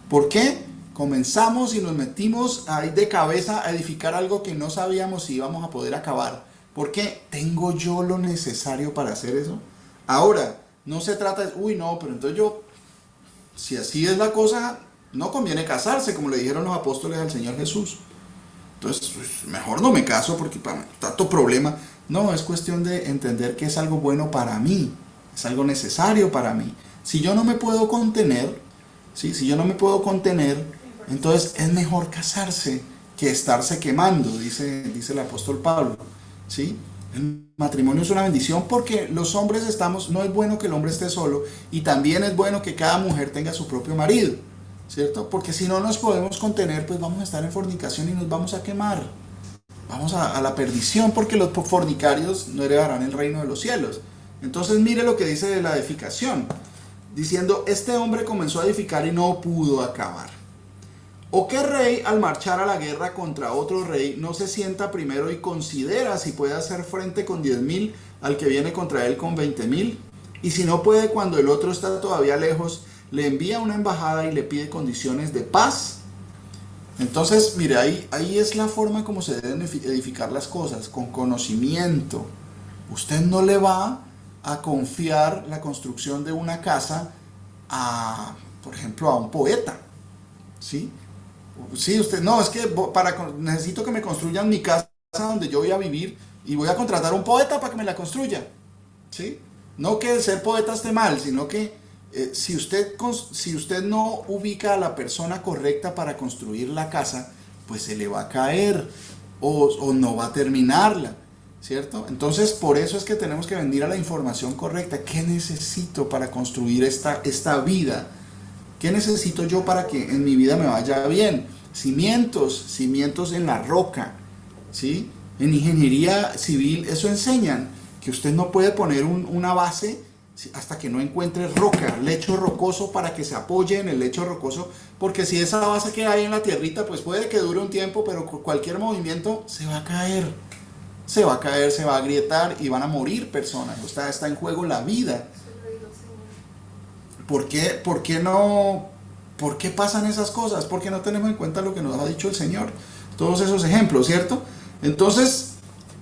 S2: ¿Por qué? Comenzamos y nos metimos ahí de cabeza a edificar algo que no sabíamos si íbamos a poder acabar. ¿Por qué? ¿Tengo yo lo necesario para hacer eso? Ahora, no se trata de, uy no, pero entonces yo, si así es la cosa, no conviene casarse, como le dijeron los apóstoles al Señor Jesús. Entonces, pues, mejor no me caso porque para tanto problema. No, es cuestión de entender que es algo bueno para mí, es algo necesario para mí. Si yo no me puedo contener, ¿sí? Si yo no me puedo contener, entonces es mejor casarse que estarse quemando, dice el apóstol Pablo, ¿sí? El matrimonio es una bendición porque los hombres no es bueno que el hombre esté solo y también es bueno que cada mujer tenga su propio marido, ¿cierto? Porque si no nos podemos contener, pues vamos a estar en fornicación y nos vamos a quemar. Vamos a la perdición porque los fornicarios no heredarán el reino de los cielos. Entonces mire lo que dice de la edificación, diciendo, este hombre comenzó a edificar y no pudo acabar. ¿O qué rey al marchar a la guerra contra otro rey no se sienta primero y considera si puede hacer frente con 10.000 al que viene contra él con 20.000? Y si no puede cuando el otro está todavía lejos, le envía una embajada y le pide condiciones de paz. Entonces, mire, ahí es la forma como se deben edificar las cosas, con conocimiento. Usted no le va a confiar la construcción de una casa por ejemplo, a un poeta, ¿sí? Sí, usted, no, es que necesito que me construyan mi casa donde yo voy a vivir y voy a contratar a un poeta para que me la construya, ¿sí? No que ser poeta esté mal, sino que si usted no ubica a la persona correcta para construir la casa, pues se le va a caer o no va a terminarla, ¿cierto? Entonces, por eso es que tenemos que venir a la información correcta. ¿Qué necesito para construir esta vida? ¿Qué necesito yo para que en mi vida me vaya bien? Cimientos en la roca, ¿sí? En ingeniería civil eso enseñan, que usted no puede poner una base hasta que no encuentre roca, lecho rocoso para que se apoye en el lecho rocoso, porque si esa base que hay en la tierrita, pues puede que dure un tiempo, pero cualquier movimiento se va a caer, se va a agrietar y van a morir personas. Está en juego la vida. ¿Por qué pasan esas cosas? Porque no tenemos en cuenta lo que nos ha dicho el Señor. Todos esos ejemplos, ¿cierto? Entonces,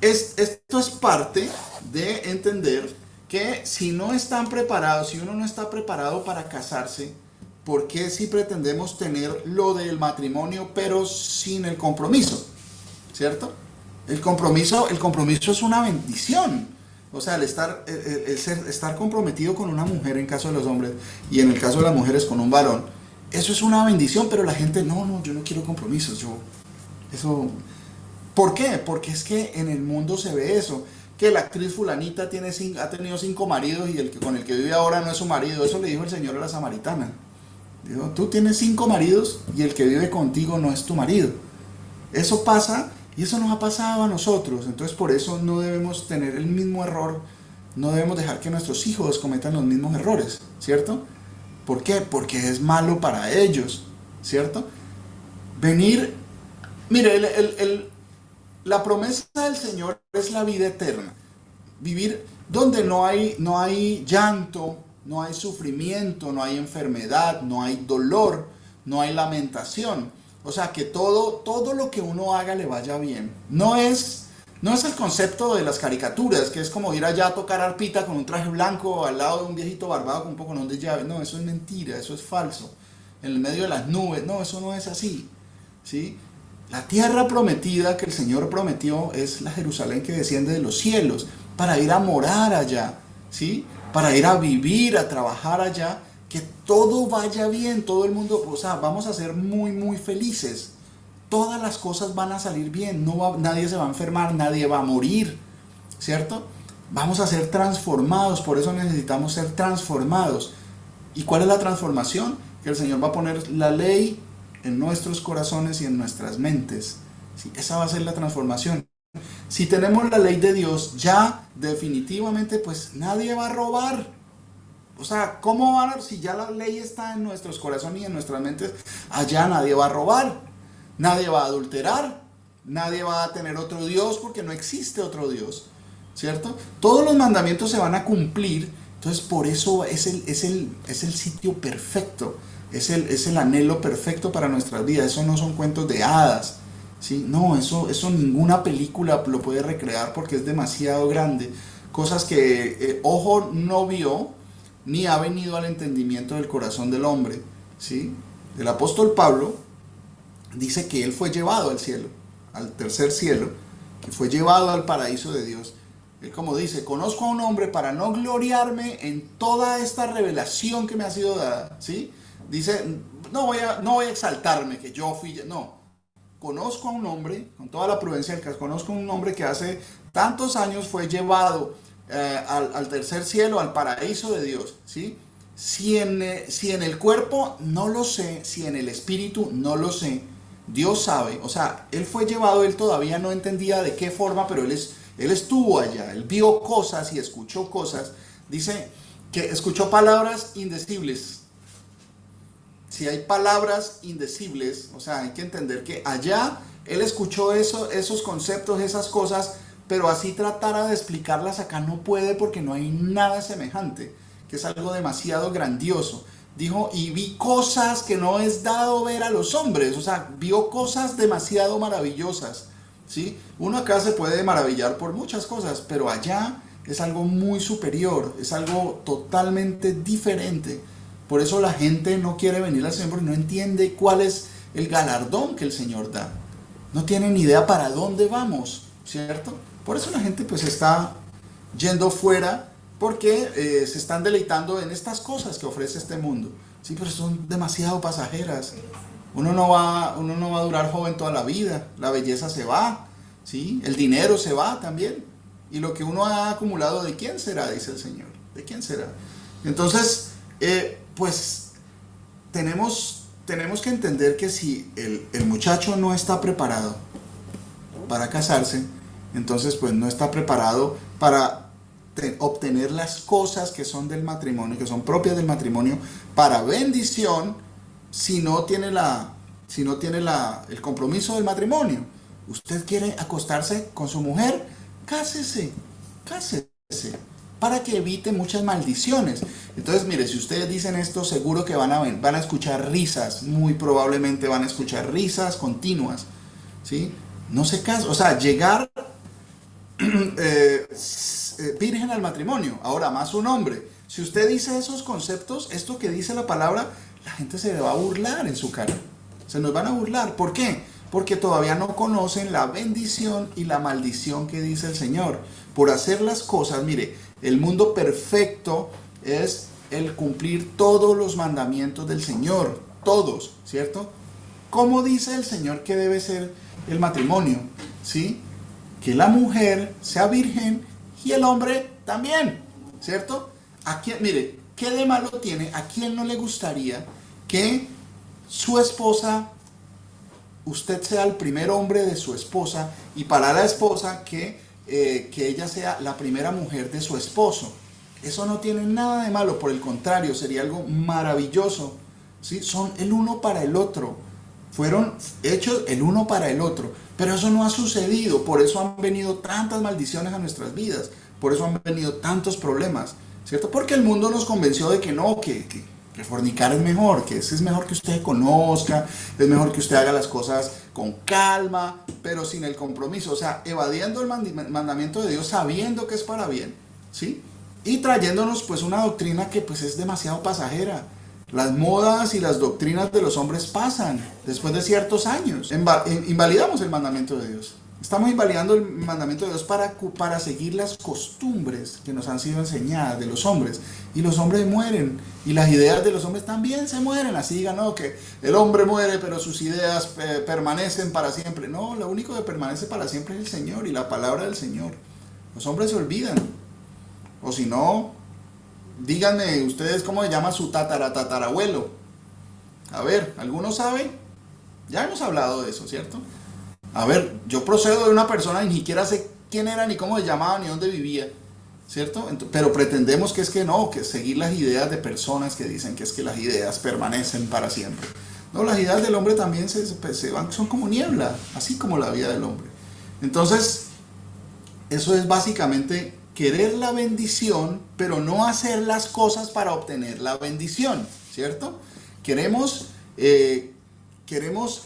S2: esto es parte de entender que si no están preparados, si uno no está preparado para casarse, ¿por qué si pretendemos tener lo del matrimonio pero sin el compromiso? ¿Cierto? El compromiso es una bendición. O sea, el estar comprometido con una mujer en caso de los hombres y en el caso de las mujeres con un varón, eso es una bendición, pero la gente, no, yo no quiero compromisos, ¿por qué? Porque es que en el mundo se ve eso, que la actriz fulanita ha tenido 5 maridos y con el que vive ahora no es su marido. Eso le dijo el Señor a la samaritana. Dijo, tú tienes 5 maridos y el que vive contigo no es tu marido. Eso pasa Y eso nos ha pasado a nosotros, entonces por eso no debemos tener el mismo error, no debemos dejar que nuestros hijos cometan los mismos errores, ¿cierto? ¿Por qué? Porque es malo para ellos, ¿cierto? Venir, mire, la promesa del Señor es la vida eterna. Vivir donde no hay llanto, no hay sufrimiento, no hay enfermedad, no hay dolor, no hay lamentación. O sea, que todo lo que uno haga le vaya bien. No es el concepto de las caricaturas, que es como ir allá a tocar arpita con un traje blanco al lado de un viejito barbado con un poco de llave. No, eso es mentira, eso es falso. En el medio de las nubes, no, eso no es así. ¿Sí? La tierra prometida que el Señor prometió es la Jerusalén que desciende de los cielos, para ir a morar allá, ¿sí? Para ir a vivir, a trabajar allá, que todo vaya bien, todo el mundo, o sea, vamos a ser muy, muy felices. Todas las cosas van a salir bien, nadie se va a enfermar, nadie va a morir, ¿cierto? Vamos a ser transformados, por eso necesitamos ser transformados. ¿Y cuál es la transformación? Que el Señor va a poner la ley en nuestros corazones y en nuestras mentes. ¿Sí? Esa va a ser la transformación. Si tenemos la ley de Dios, ya definitivamente pues nadie va a robar. O sea, ¿cómo van a, si ya la ley está en nuestros corazones y en nuestras mentes, allá nadie va a robar, nadie va a adulterar, nadie va a tener otro Dios porque no existe otro Dios, ¿cierto? Todos los mandamientos se van a cumplir, entonces por eso es el sitio perfecto, es el anhelo perfecto para nuestras vidas. Eso no son cuentos de hadas, ¿sí? No, eso ninguna película lo puede recrear porque es demasiado grande. Cosas que ojo no vio, ni ha venido al entendimiento del corazón del hombre, ¿sí? El apóstol Pablo dice que él fue llevado al cielo, al tercer cielo, que fue llevado al paraíso de Dios. Él como dice, conozco a un hombre para no gloriarme en toda esta revelación que me ha sido dada, ¿sí? Dice, no voy a exaltarme que yo fui, no. Conozco a un hombre, con toda la prudencia del caso, conozco a un hombre que hace tantos años fue llevado al tercer cielo, al paraíso de Dios, ¿sí? Si en el cuerpo, no lo sé, si en el espíritu, no lo sé, Dios sabe, o sea, él fue llevado, él todavía no entendía de qué forma, pero él estuvo allá, él vio cosas y escuchó cosas, dice que escuchó palabras indecibles. Si hay palabras indecibles, o sea, hay que entender que allá él escuchó esos conceptos, esas cosas, pero así tratara de explicarlas acá no puede porque no hay nada semejante, que es algo demasiado grandioso. Dijo, y vi cosas que no es dado ver a los hombres, o sea, vio cosas demasiado maravillosas, ¿sí? Uno acá se puede maravillar por muchas cosas, pero allá es algo muy superior, es algo totalmente diferente. Por eso la gente no quiere venir al Señor porque no entiende cuál es el galardón que el Señor da. No tienen ni idea para dónde vamos, ¿cierto? Por eso la gente pues está yendo fuera porque se están deleitando en estas cosas que ofrece este mundo. Sí, pero son demasiado pasajeras. Uno no va a durar joven toda la vida. La belleza se va, ¿sí? El dinero se va también. Y lo que uno ha acumulado, ¿de quién será? Dice el Señor. ¿De quién será? Entonces, pues tenemos que entender que si el muchacho no está preparado para casarse, entonces pues no está preparado para obtener las cosas que son del matrimonio, que son propias del matrimonio, para bendición, si no tiene el compromiso del matrimonio. Usted quiere acostarse con su mujer, cásese, para que evite muchas maldiciones. Entonces, mire, si ustedes dicen esto, seguro que van a escuchar risas, muy probablemente van a escuchar risas continuas, ¿sí? No se casa, o sea, llegar virgen al matrimonio, ahora más un hombre. Si usted dice esos conceptos, esto que dice la palabra, la gente se le va a burlar en su cara. Se nos van a burlar. ¿Por qué? Porque todavía no conocen la bendición y la maldición que dice el Señor. Por hacer las cosas, mire, el mundo perfecto es el cumplir todos los mandamientos del Señor. Todos, ¿cierto? ¿Cómo dice el Señor que debe ser el matrimonio? ¿Sí? Que la mujer sea virgen y el hombre también, ¿cierto? Mire, ¿qué de malo tiene? ¿A quién no le gustaría que su esposa usted sea el primer hombre de su esposa y para la esposa que ella sea la primera mujer de su esposo. Eso no tiene nada de malo, por el contrario, sería algo maravilloso. ¿Sí? Son el uno para el otro. Fueron hechos el uno para el otro. Pero eso no ha sucedido. Por eso han venido tantas maldiciones a nuestras vidas. Por eso han venido tantos problemas. ¿Cierto? Porque el mundo nos convenció de que no, que fornicar es mejor, que es mejor que usted conozca, es mejor que usted haga las cosas con calma, pero sin el compromiso. O sea, evadiendo el mandamiento de Dios sabiendo que es para bien. ¿Sí? Y trayéndonos pues una doctrina que pues es demasiado pasajera. Las modas y las doctrinas de los hombres pasan después de ciertos años. Invalidamos el mandamiento de Dios. Estamos invalidando el mandamiento de Dios para seguir las costumbres que nos han sido enseñadas de los hombres. Y los hombres mueren. Y las ideas de los hombres también se mueren. Así digan, no, que el hombre muere, pero sus ideas permanecen para siempre. No, lo único que permanece para siempre es el Señor y la palabra del Señor. Los hombres se olvidan. O si no, díganme ustedes cómo se llama su tatarabuelo. A ver, ¿alguno sabe? Ya hemos hablado de eso, ¿cierto? A ver, yo procedo de una persona y ni siquiera sé quién era, ni cómo se llamaba, ni dónde vivía, ¿cierto? Pero pretendemos que es que no, que seguir las ideas de personas que dicen que es que las ideas permanecen para siempre. No, las ideas del hombre también se van, son como niebla, así como la vida del hombre. Entonces, eso es básicamente querer la bendición, pero no hacer las cosas para obtener la bendición, ¿cierto? Queremos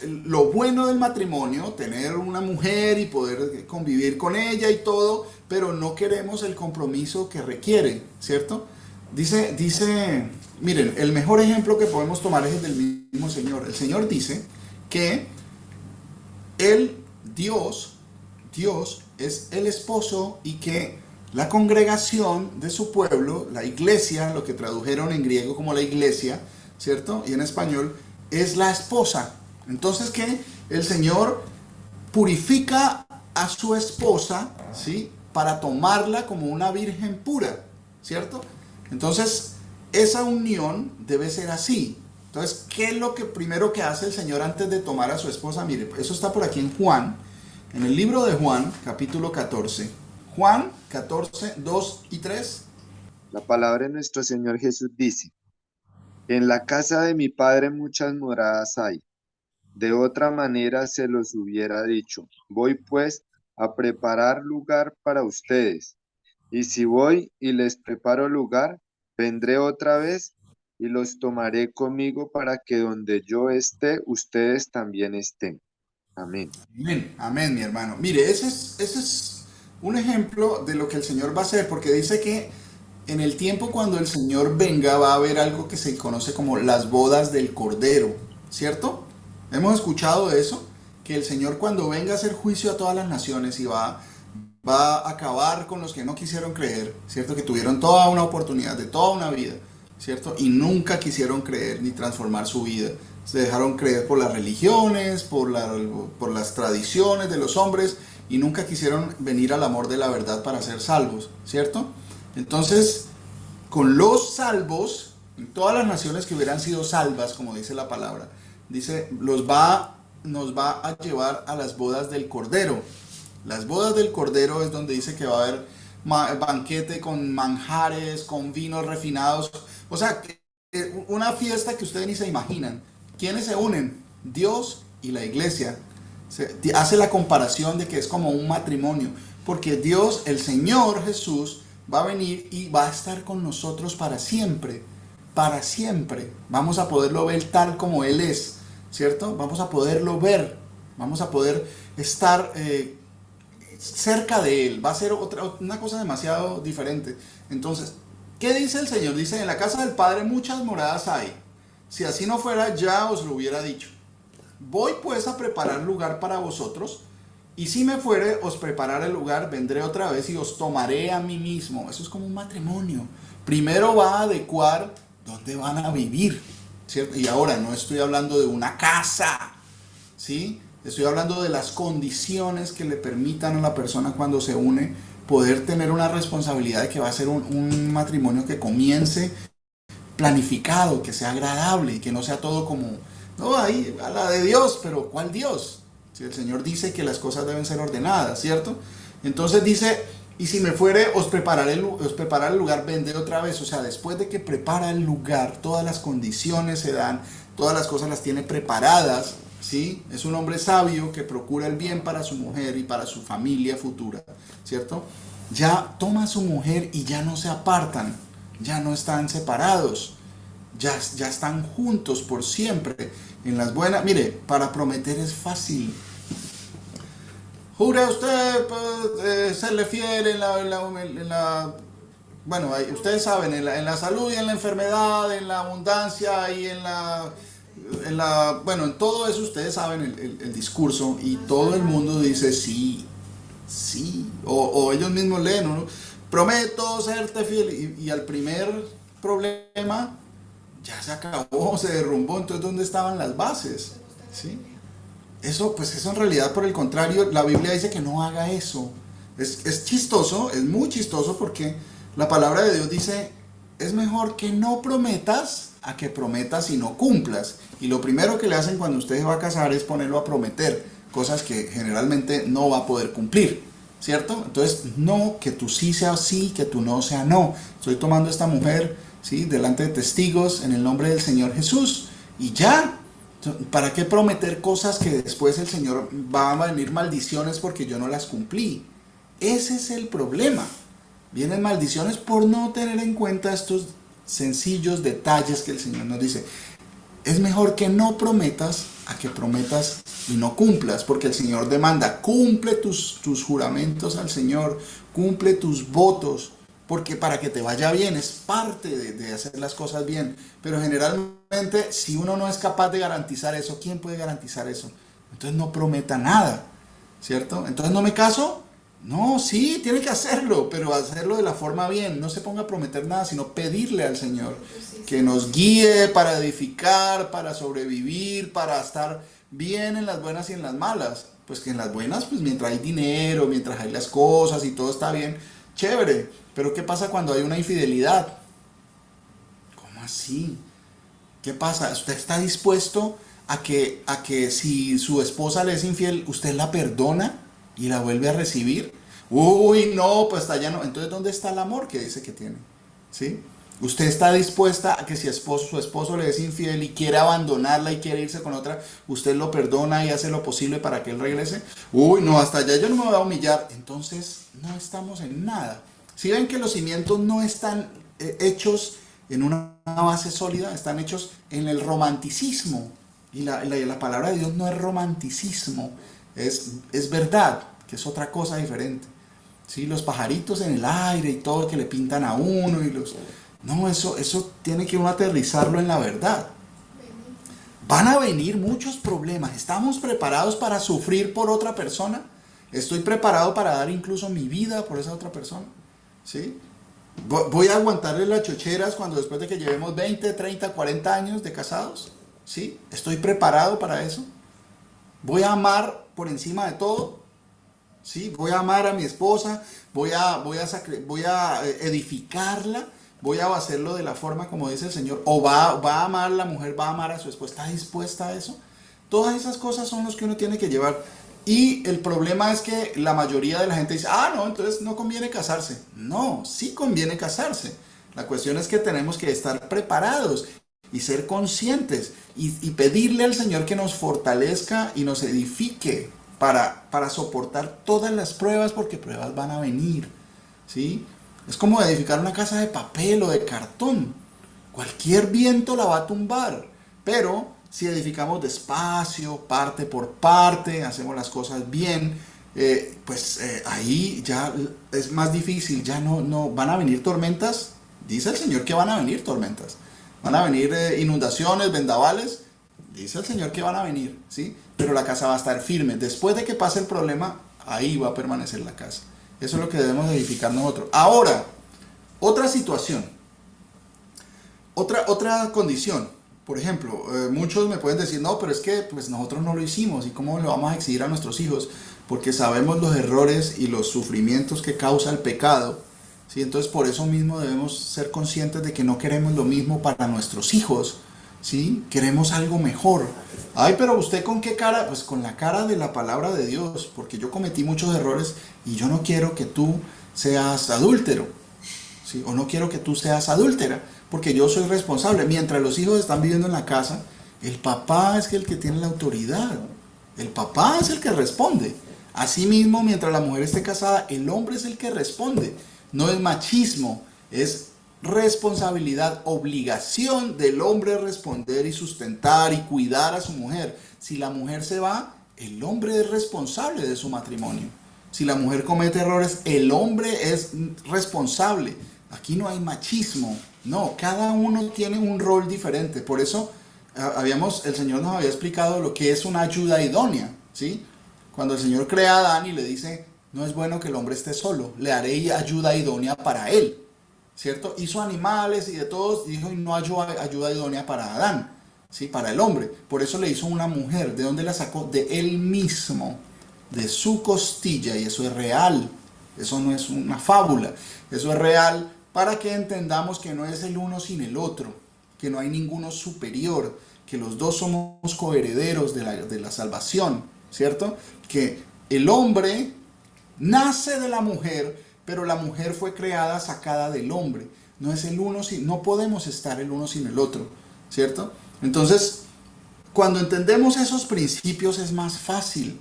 S2: lo bueno del matrimonio, tener una mujer y poder convivir con ella y todo, pero no queremos el compromiso que requiere, ¿cierto? Dice, miren, el mejor ejemplo que podemos tomar es el del mismo Señor. El Señor dice que Dios es el esposo y que la congregación de su pueblo, la iglesia, lo que tradujeron en griego como la iglesia, ¿cierto? Y en español, es la esposa. Entonces que el Señor purifica a su esposa, ¿sí? Para tomarla como una virgen pura, ¿cierto? Entonces, esa unión debe ser así. Entonces, ¿qué es lo que primero que hace el Señor antes de tomar a su esposa? Mire, eso está por aquí en Juan, en el libro de Juan, capítulo 14. Juan 14, 2 y 3.
S6: La palabra de nuestro Señor Jesús dice: En la casa de mi Padre muchas moradas hay. De otra manera se los hubiera dicho. Voy pues a preparar lugar para ustedes. Y si voy y les preparo lugar, vendré otra vez y los tomaré conmigo para que donde yo esté, ustedes también estén. Amén.
S2: Amén, amén, mi hermano. Mire, ese es un ejemplo de lo que el Señor va a hacer, porque dice que en el tiempo cuando el Señor venga va a haber algo que se conoce como las bodas del Cordero, ¿cierto? Hemos escuchado de eso, que el Señor cuando venga a hacer juicio a todas las naciones y va a acabar con los que no quisieron creer, ¿cierto? Que tuvieron toda una oportunidad de toda una vida, ¿cierto? Y nunca quisieron creer ni transformar su vida. Se dejaron creer por las religiones, por las tradiciones de los hombres y nunca quisieron venir al amor de la verdad para ser salvos, ¿cierto? Entonces, con los salvos, en todas las naciones que hubieran sido salvas, como dice la palabra, dice, nos va a llevar a las bodas del Cordero. Las bodas del Cordero es donde dice que va a haber banquete con manjares, con vinos refinados. O sea, una fiesta que ustedes ni se imaginan. ¿Quiénes se unen? Dios y la iglesia. Hace la comparación de que es como un matrimonio. Porque Dios, el Señor Jesús, va a venir y va a estar con nosotros para siempre. Para siempre. Vamos a poderlo ver tal como Él es. ¿Cierto? Vamos a poderlo ver. Vamos a poder estar cerca de Él. Va a ser una cosa demasiado diferente. Entonces, ¿qué dice el Señor? Dice, en la casa del Padre muchas moradas hay. Si así no fuera, ya os lo hubiera dicho. Voy pues a preparar lugar para vosotros, y si me fuere, os prepararé el lugar, vendré otra vez y os tomaré a mí mismo. Eso es como un matrimonio. Primero va a adecuar dónde van a vivir, ¿cierto? Y ahora no estoy hablando de una casa, ¿sí? Estoy hablando de las condiciones que le permitan a la persona cuando se une poder tener una responsabilidad de que va a ser un matrimonio que comience planificado, que sea agradable y que no sea todo como No, ahí, a la de Dios, pero ¿cuál Dios? Si el Señor dice que las cosas deben ser ordenadas, ¿cierto? Entonces dice, y si me fuere, os prepararé el lugar, vendré otra vez. O sea, después de que prepara el lugar, todas las condiciones se dan, todas las cosas las tiene preparadas, ¿sí? Es un hombre sabio que procura el bien para su mujer y para su familia futura, ¿cierto? Ya toma a su mujer y ya no se apartan, ya no están separados, ya están juntos por siempre. En las buenas, mire, para prometer es fácil. Jura usted pues, serle fiel bueno, ustedes saben, en la salud y en la enfermedad, en la abundancia y bueno, en todo eso ustedes saben el discurso y todo el mundo dice sí, sí, o ellos mismos leen, ¿no? Prometo serte fiel y al primer problema ya se acabó, se derrumbó, entonces ¿dónde estaban las bases? ¿Sí? Eso, pues eso en realidad por el contrario, la Biblia dice que no haga eso. Es chistoso, es muy chistoso porque la palabra de Dios dice, es mejor que no prometas a que prometas y no cumplas. Y lo primero que le hacen cuando usted se va a casar es ponerlo a prometer, cosas que generalmente no va a poder cumplir, ¿cierto? Entonces, no, que tú sí sea sí, que tú no sea no. Estoy tomando a esta mujer, ¿sí? Delante de testigos en el nombre del Señor Jesús. Y ya, ¿para qué prometer cosas que después el Señor va a venir maldiciones porque yo no las cumplí? Ese es el problema. Vienen maldiciones por no tener en cuenta estos sencillos detalles que el Señor nos dice. Es mejor que no prometas a que prometas y no cumplas, porque el Señor demanda, cumple tus juramentos al Señor, cumple tus votos, porque para que te vaya bien es parte de hacer las cosas bien. Pero generalmente, si uno no es capaz de garantizar eso, ¿quién puede garantizar eso? Entonces no prometa nada, ¿cierto? Entonces no me caso. No, sí, tiene que hacerlo, pero hacerlo de la forma bien. No se ponga a prometer nada, sino pedirle al Señor que nos guíe para edificar, para sobrevivir, para estar bien en las buenas y en las malas. Pues que en las buenas, pues mientras hay dinero, mientras hay las cosas y todo está bien, chévere. Pero ¿qué pasa cuando hay una infidelidad? ¿Cómo así? ¿Qué pasa? ¿Usted está dispuesto a que si su esposa le es infiel, usted la perdona y la vuelve a recibir? Uy, no, pues allá no. Entonces, ¿dónde está el amor que dice que tiene? ¿Sí? ¿Usted está dispuesta a que si su esposo le es infiel y quiere abandonarla y quiere irse con otra, usted lo perdona y hace lo posible para que él regrese? Uy, no, hasta allá yo no me voy a humillar. Entonces, no estamos en nada. Si ven que los cimientos no están hechos en una base sólida, están hechos en el romanticismo. Y la palabra de Dios no es romanticismo, es verdad, que es otra cosa diferente. ¿Sí? Los pajaritos en el aire y todo que le pintan a uno y los... No, eso tiene que uno aterrizarlo en la verdad. Van a venir muchos problemas. ¿Estamos preparados para sufrir por otra persona? ¿Estoy preparado para dar incluso mi vida por esa otra persona? ¿Sí? ¿Voy a aguantarle las chocheras cuando después de que llevemos 20, 30, 40 años de casados? ¿Sí? ¿Estoy preparado para eso? ¿Voy a amar por encima de todo? ¿Sí? ¿Voy a amar a mi esposa? ¿Voy a edificarla? ¿Voy a hacerlo de la forma como dice el Señor? ¿O va a amar la mujer, va a amar a su esposa? ¿Está dispuesta a eso? Todas esas cosas son las que uno tiene que llevar. Y el problema es que la mayoría de la gente dice, no, entonces no conviene casarse. No, sí conviene casarse. La cuestión es que tenemos que estar preparados y ser conscientes y pedirle al Señor que nos fortalezca y nos edifique para soportar todas las pruebas, porque pruebas van a venir, ¿sí? Es como edificar una casa de papel o de cartón. Cualquier viento la va a tumbar, pero si edificamos despacio, parte por parte, hacemos las cosas bien, ahí ya es más difícil, ya no van a venir tormentas. Dice el Señor que van a venir tormentas, van a venir inundaciones, vendavales, dice el Señor que van a venir, ¿sí? Pero la casa va a estar firme. Después de que pase el problema, ahí va a permanecer la casa. Eso es lo que debemos edificar nosotros. Ahora, otra situación, otra condición. Por ejemplo, muchos me pueden decir, no, pero es que pues nosotros no lo hicimos, ¿y cómo le vamos a exigir a nuestros hijos? Porque sabemos los errores y los sufrimientos que causa el pecado, ¿sí? Entonces por eso mismo debemos ser conscientes de que no queremos lo mismo para nuestros hijos. ¿sí? Queremos algo mejor. Ay, pero ¿usted con qué cara? Pues con la cara de la palabra de Dios, porque yo cometí muchos errores y yo no quiero que tú seas adúltero, ¿sí? O no quiero que tú seas adúltera, porque yo soy responsable. Mientras los hijos están viviendo en la casa, el papá es el que tiene la autoridad. El papá es el que responde. Asimismo, mientras la mujer esté casada, el hombre es el que responde. No es machismo, es responsabilidad, obligación del hombre responder y sustentar y cuidar a su mujer. Si la mujer se va, el hombre es responsable de su matrimonio. Si la mujer comete errores, el hombre es responsable. Aquí no hay machismo, no, cada uno tiene un rol diferente. Por eso el Señor nos había explicado lo que es una ayuda idónea, ¿sí? Cuando el Señor crea a Adán y le dice, no es bueno que el hombre esté solo, le haré ayuda idónea para él, ¿cierto? Hizo animales y de todos, dijo, y no hay ayuda idónea para Adán, ¿sí? Para el hombre. Por eso le hizo una mujer. ¿De dónde la sacó? De él mismo, de su costilla, y eso es real. Eso no es una fábula, eso es real para que entendamos que no es el uno sin el otro, que no hay ninguno superior, que los dos somos coherederos de la salvación, ¿cierto? Que el hombre nace de la mujer, pero la mujer fue creada, sacada del hombre. No es el uno sin, no podemos estar el uno sin el otro, ¿cierto? Entonces, cuando entendemos esos principios es más fácil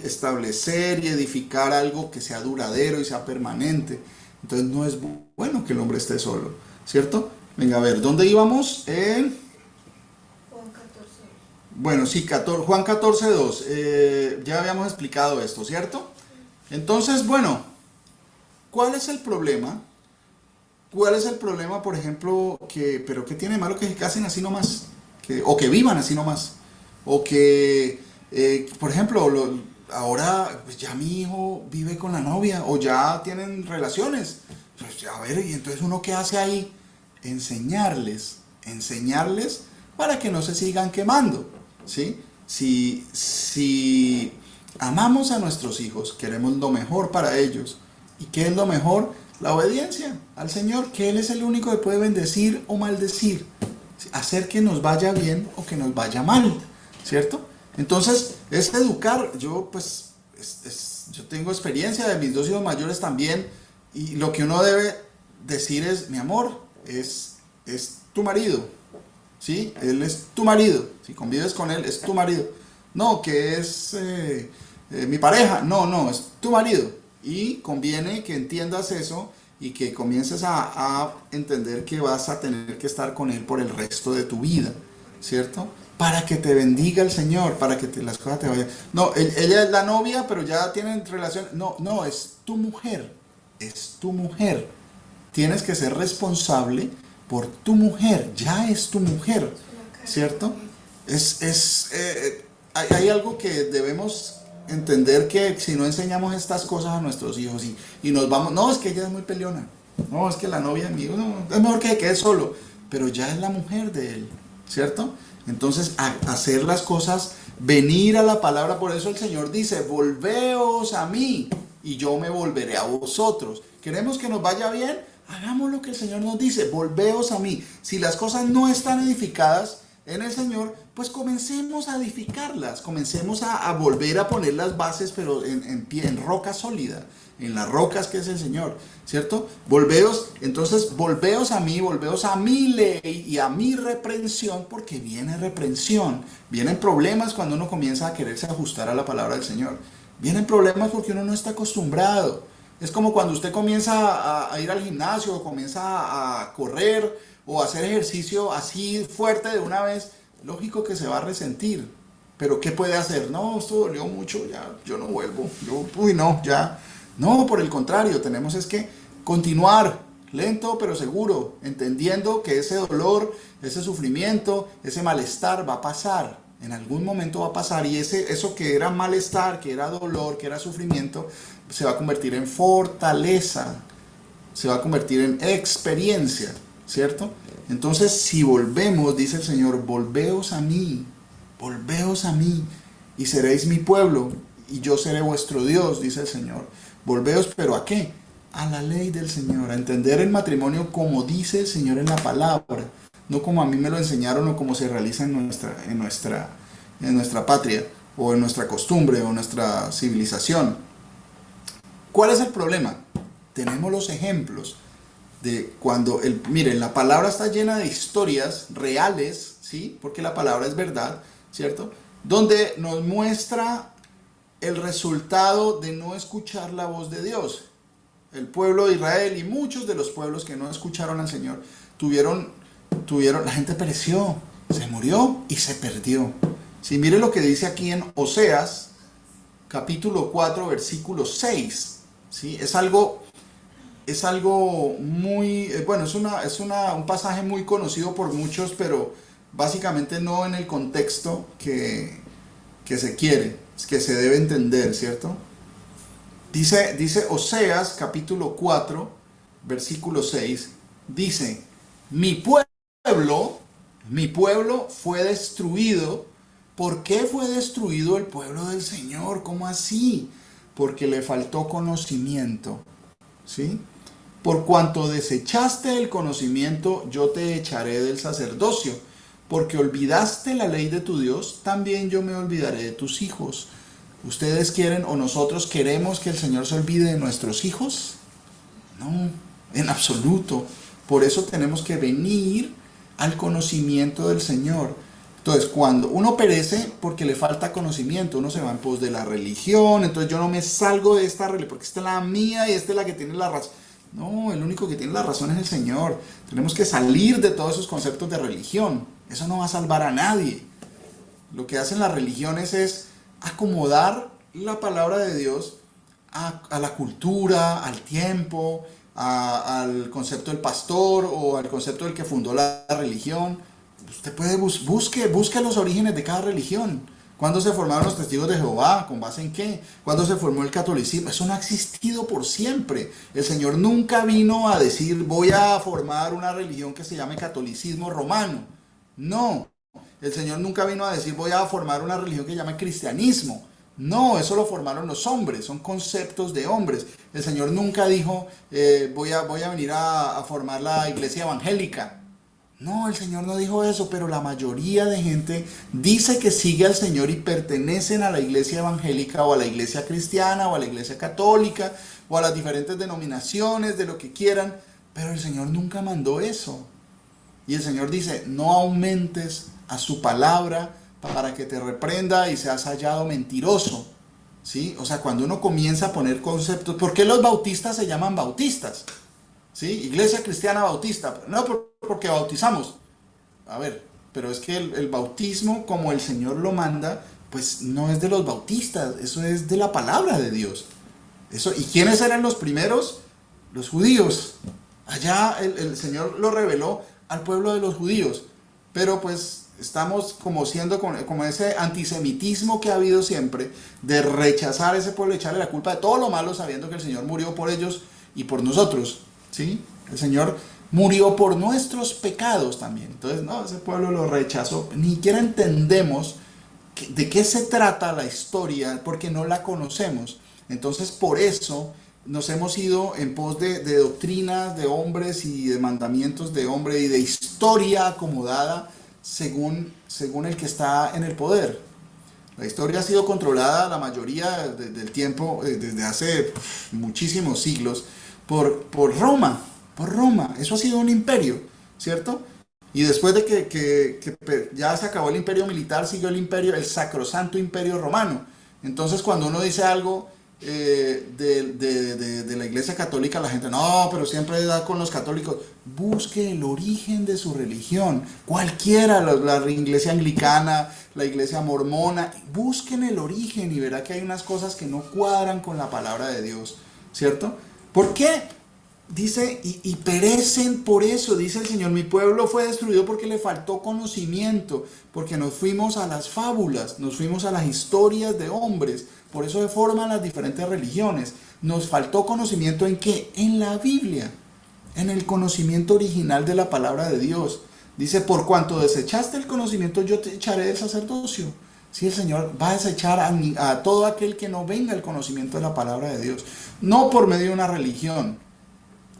S2: establecer y edificar algo que sea duradero y sea permanente. Entonces no es bueno que el hombre esté solo, ¿cierto? Venga, a ver, ¿dónde íbamos? Bueno, sí, Juan 14:2. Ya habíamos explicado esto, ¿cierto? Entonces, bueno, ¿cuál es el problema? ¿Cuál es el problema, por ejemplo, pero qué tiene de malo que se casen así nomás? O que vivan así nomás. O que, por ejemplo, ahora pues ya mi hijo vive con la novia o ya tienen relaciones. Pues, a ver, y entonces uno qué hace ahí? Enseñarles para que no se sigan quemando, ¿sí? Si amamos a nuestros hijos, queremos lo mejor para ellos. ¿Y qué es lo mejor? La obediencia al Señor, que Él es el único que puede bendecir o maldecir, hacer que nos vaya bien o que nos vaya mal, ¿cierto? Entonces, es educar. Yo pues, yo tengo experiencia de mis dos hijos mayores también, y lo que uno debe decir es, mi amor, es tu marido, ¿sí? Él es tu marido, si convives con él, es tu marido. No, que es mi pareja, no, es tu marido. Y conviene que entiendas eso y que comiences a entender que vas a tener que estar con él por el resto de tu vida, ¿cierto? Para que te bendiga el Señor, para que las cosas te vayan. No, ella es la novia, pero ya tienen relación. No, es tu mujer. Es tu mujer. Tienes que ser responsable por tu mujer. Ya es tu mujer, ¿cierto? Hay algo que debemos entender, que si no enseñamos estas cosas a nuestros hijos y nos vamos, no, es que ella es muy peleona. No, es que la novia de mi hijo, no, es mejor que quede solo. Pero ya es la mujer de él, ¿cierto? Entonces, hacer las cosas, venir a la palabra. Por eso el Señor dice, volveos a mí y yo me volveré a vosotros. ¿Queremos que nos vaya bien? Hagamos lo que el Señor nos dice, volveos a mí. Si las cosas no están edificadas en el Señor, pues comencemos a edificarlas, comencemos a volver a poner las bases, pero en pie, en roca sólida, en las rocas que es el Señor, ¿cierto? Volveos a mí, volveos a mi ley y a mi reprensión, porque viene reprensión, vienen problemas cuando uno comienza a quererse ajustar a la palabra del Señor, vienen problemas porque uno no está acostumbrado. Es como cuando usted comienza a ir al gimnasio, o comienza a correr o a hacer ejercicio así fuerte de una vez, lógico que se va a resentir. Pero ¿qué puede hacer? No, esto dolió mucho, ya, yo no vuelvo. No, por el contrario, tenemos es que continuar, lento pero seguro, entendiendo que ese dolor, ese sufrimiento, ese malestar va a pasar. En algún momento va a pasar, y eso que era malestar, que era dolor, que era sufrimiento, se va a convertir en fortaleza, se va a convertir en experiencia, ¿cierto? Entonces, si volvemos, dice el Señor, volveos a mí, y seréis mi pueblo, y yo seré vuestro Dios, dice el Señor. Volveos, ¿pero a qué? A la ley del Señor, a entender el matrimonio como dice el Señor en la palabra. no como a mí me lo enseñaron o como se realiza en nuestra patria o en nuestra costumbre o en nuestra civilización. ¿Cuál es el problema? Tenemos los ejemplos de cuando, miren, la palabra está llena de historias reales, ¿sí? Porque la palabra es verdad, ¿cierto? Donde nos muestra el resultado de no escuchar la voz de Dios. El pueblo de Israel y muchos de los pueblos que no escucharon al Señor la gente pereció, se murió y se perdió. Si mire lo que dice aquí en Oseas, capítulo 4, versículo 6, ¿sí? Es algo muy, bueno, es un pasaje muy conocido por muchos, pero básicamente no en el contexto que se quiere, que se debe entender, ¿cierto? Dice Oseas capítulo 4, versículo 6, dice, mi pueblo fue destruido. ¿Por qué fue destruido el pueblo del Señor? ¿Cómo así? Porque le faltó conocimiento, ¿sí? Por cuanto desechaste el conocimiento, yo te echaré del sacerdocio. Porque olvidaste la ley de tu Dios, también yo me olvidaré de tus hijos. ¿Ustedes quieren o nosotros queremos que el Señor se olvide de nuestros hijos? No, en absoluto. Por eso tenemos que venir al conocimiento del Señor. Entonces, cuando uno perece porque le falta conocimiento, uno se va en pos de la religión, entonces yo no me salgo de esta religión porque esta es la mía y esta es la que tiene la razón. No, el único que tiene la razón es el Señor. Tenemos que salir de todos esos conceptos de religión. Eso no va a salvar a nadie. Lo que hacen las religiones es acomodar la palabra de Dios a la cultura, al tiempo, al concepto del pastor o al concepto del que fundó la religión. Usted puede busque los orígenes de cada religión. ¿Cuándo se formaron los testigos de Jehová? ¿Con base en qué? ¿Cuándo se formó el catolicismo? Eso no ha existido por siempre. El Señor nunca vino a decir, voy a formar una religión que se llame catolicismo romano. No. El Señor nunca vino a decir, voy a formar una religión que se llame cristianismo. No, eso lo formaron los hombres, son conceptos de hombres. El Señor nunca dijo, voy a venir a formar la iglesia evangélica. No, el Señor no dijo eso, pero la mayoría de gente dice que sigue al Señor y pertenecen a la iglesia evangélica o a la iglesia cristiana o a la iglesia católica o a las diferentes denominaciones de lo que quieran, pero el Señor nunca mandó eso. Y el Señor dice, no aumentes a su palabra para que te reprenda y seas hallado mentiroso. ¿Sí? O sea, cuando uno comienza a poner conceptos, ¿por qué los bautistas se llaman bautistas? ¿Sí? Iglesia cristiana bautista. No, porque bautizamos. A ver, pero es que el bautismo, como el Señor lo manda, pues no es de los bautistas, eso es de la palabra de Dios. ¿Y quiénes eran los primeros? Los judíos. Allá el Señor lo reveló al pueblo de los judíos. Pero pues estamos como siendo como ese antisemitismo que ha habido siempre, de rechazar a ese pueblo, echarle la culpa de todo lo malo, sabiendo que el Señor murió por ellos y por nosotros. ¿Sí? El Señor murió por nuestros pecados también. Entonces, no, ese pueblo lo rechazó. Ni siquiera entendemos de qué se trata la historia, porque no la conocemos. Entonces, por eso nos hemos ido en pos de doctrinas de hombres y de mandamientos de hombre y de historia acomodada según el que está en el poder. La historia ha sido controlada la mayoría del tiempo, desde hace muchísimos siglos, por Roma. Eso ha sido un imperio, ¿cierto? Y después de que ya se acabó el imperio militar, siguió el sacrosanto imperio romano. Entonces, cuando uno dice algo de la iglesia católica, la gente, no, pero siempre da con los católicos. Busque el origen de su religión, cualquiera, la iglesia anglicana, la iglesia mormona, busquen el origen y verá que hay unas cosas que no cuadran con la palabra de Dios, ¿cierto? ¿Por qué? Dice, y perecen por eso, dice el Señor, mi pueblo fue destruido porque le faltó conocimiento, porque nos fuimos a las fábulas, nos fuimos a las historias de hombres, por eso se forman las diferentes religiones. Nos faltó conocimiento ¿en qué? En la Biblia, en el conocimiento original de la palabra de Dios. Dice, por cuanto desechaste el conocimiento, yo te echaré del sacerdocio. Sí, el Señor va a desechar a todo aquel que no venga el conocimiento de la palabra de Dios, no por medio de una religión.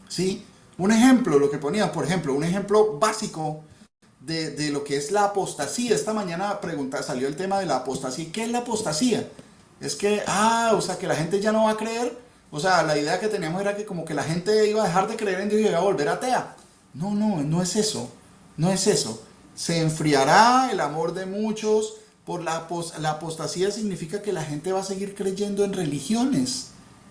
S2: ¿Sí? Un ejemplo, lo que ponía, por ejemplo, un ejemplo básico de lo que es la apostasía. Esta mañana salió el tema de la apostasía. ¿Qué es la apostasía? Es que, o sea, que la gente ya no va a creer. O sea, la idea que teníamos era que como que la gente iba a dejar de creer en Dios y iba a volver atea. No, no, no es eso. No es eso. Se enfriará el amor de muchos. La apostasía significa que la gente va a seguir creyendo en religiones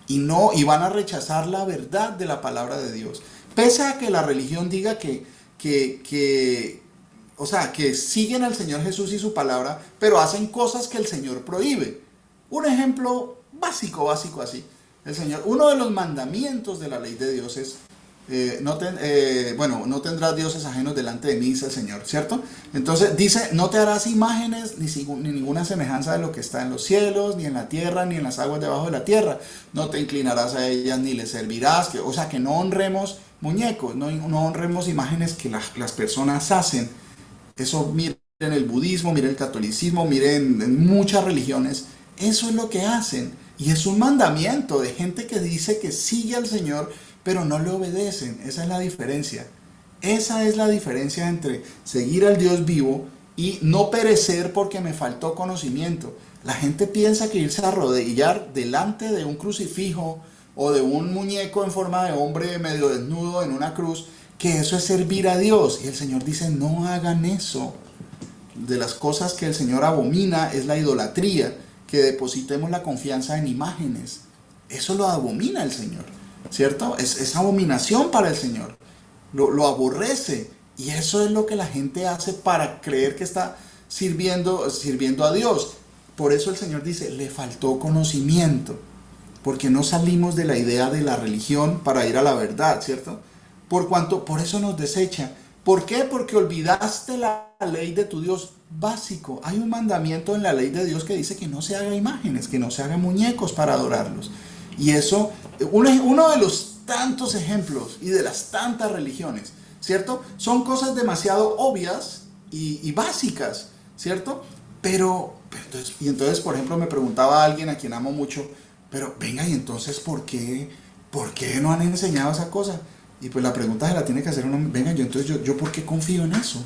S2: y van a rechazar la verdad de la palabra de Dios. Pese a que la religión diga o sea, que siguen al Señor Jesús y su palabra, pero hacen cosas que el Señor prohíbe. Un ejemplo básico así. Uno de los mandamientos de la ley de Dios es, no tendrás dioses ajenos delante de mí, dice el Señor, ¿cierto? Entonces dice, no te harás imágenes ni ninguna semejanza de lo que está en los cielos, ni en la tierra, ni en las aguas debajo de la tierra. No te inclinarás a ellas, ni les servirás. O sea, que no honremos muñecos, no honremos imágenes que las personas hacen. Eso miren el budismo, miren el catolicismo, miren en muchas religiones. Eso es lo que hacen. Y es un mandamiento de gente que dice que sigue al Señor, pero no le obedecen. Esa es la diferencia. Esa es la diferencia entre seguir al Dios vivo y no perecer porque me faltó conocimiento. La gente piensa que irse a arrodillar delante de un crucifijo o de un muñeco en forma de hombre medio desnudo en una cruz, que eso es servir a Dios. Y el Señor dice, no hagan eso. De las cosas que el Señor abomina es la idolatría, que depositemos la confianza en imágenes. Eso lo abomina el Señor, ¿cierto? Es abominación para el Señor. Lo aborrece. Y eso es lo que la gente hace para creer que está sirviendo a Dios. Por eso el Señor dice, le faltó conocimiento. Porque no salimos de la idea de la religión para ir a la verdad, ¿cierto? Por eso nos desecha. ¿Por qué? Porque olvidaste la ley de tu Dios básico. Hay un mandamiento en la ley de Dios que dice que no se haga imágenes, que no se hagan muñecos para adorarlos. Y eso, uno de los tantos ejemplos y de las tantas religiones, ¿cierto? Son cosas demasiado obvias y básicas, ¿cierto? Entonces, por ejemplo, me preguntaba alguien a quien amo mucho, pero venga, y entonces, ¿por qué no han enseñado esa cosa? Y pues la pregunta se la tiene que hacer uno, venga, yo ¿por qué confío en eso?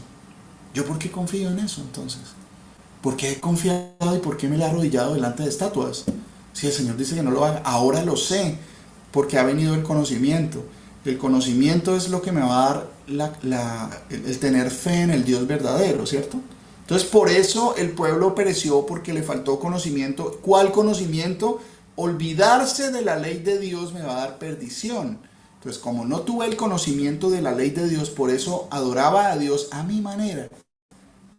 S2: ¿Yo por qué confío en eso entonces? ¿Por qué he confiado y por qué me he arrodillado delante de estatuas? Si el Señor dice que no lo haga, ahora lo sé, porque ha venido el conocimiento. El conocimiento es lo que me va a dar el tener fe en el Dios verdadero, ¿cierto? Entonces por eso el pueblo pereció, porque le faltó conocimiento. ¿Cuál conocimiento? Olvidarse de la ley de Dios me va a dar perdición. Entonces, como no tuve el conocimiento de la ley de Dios, por eso adoraba a Dios a mi manera.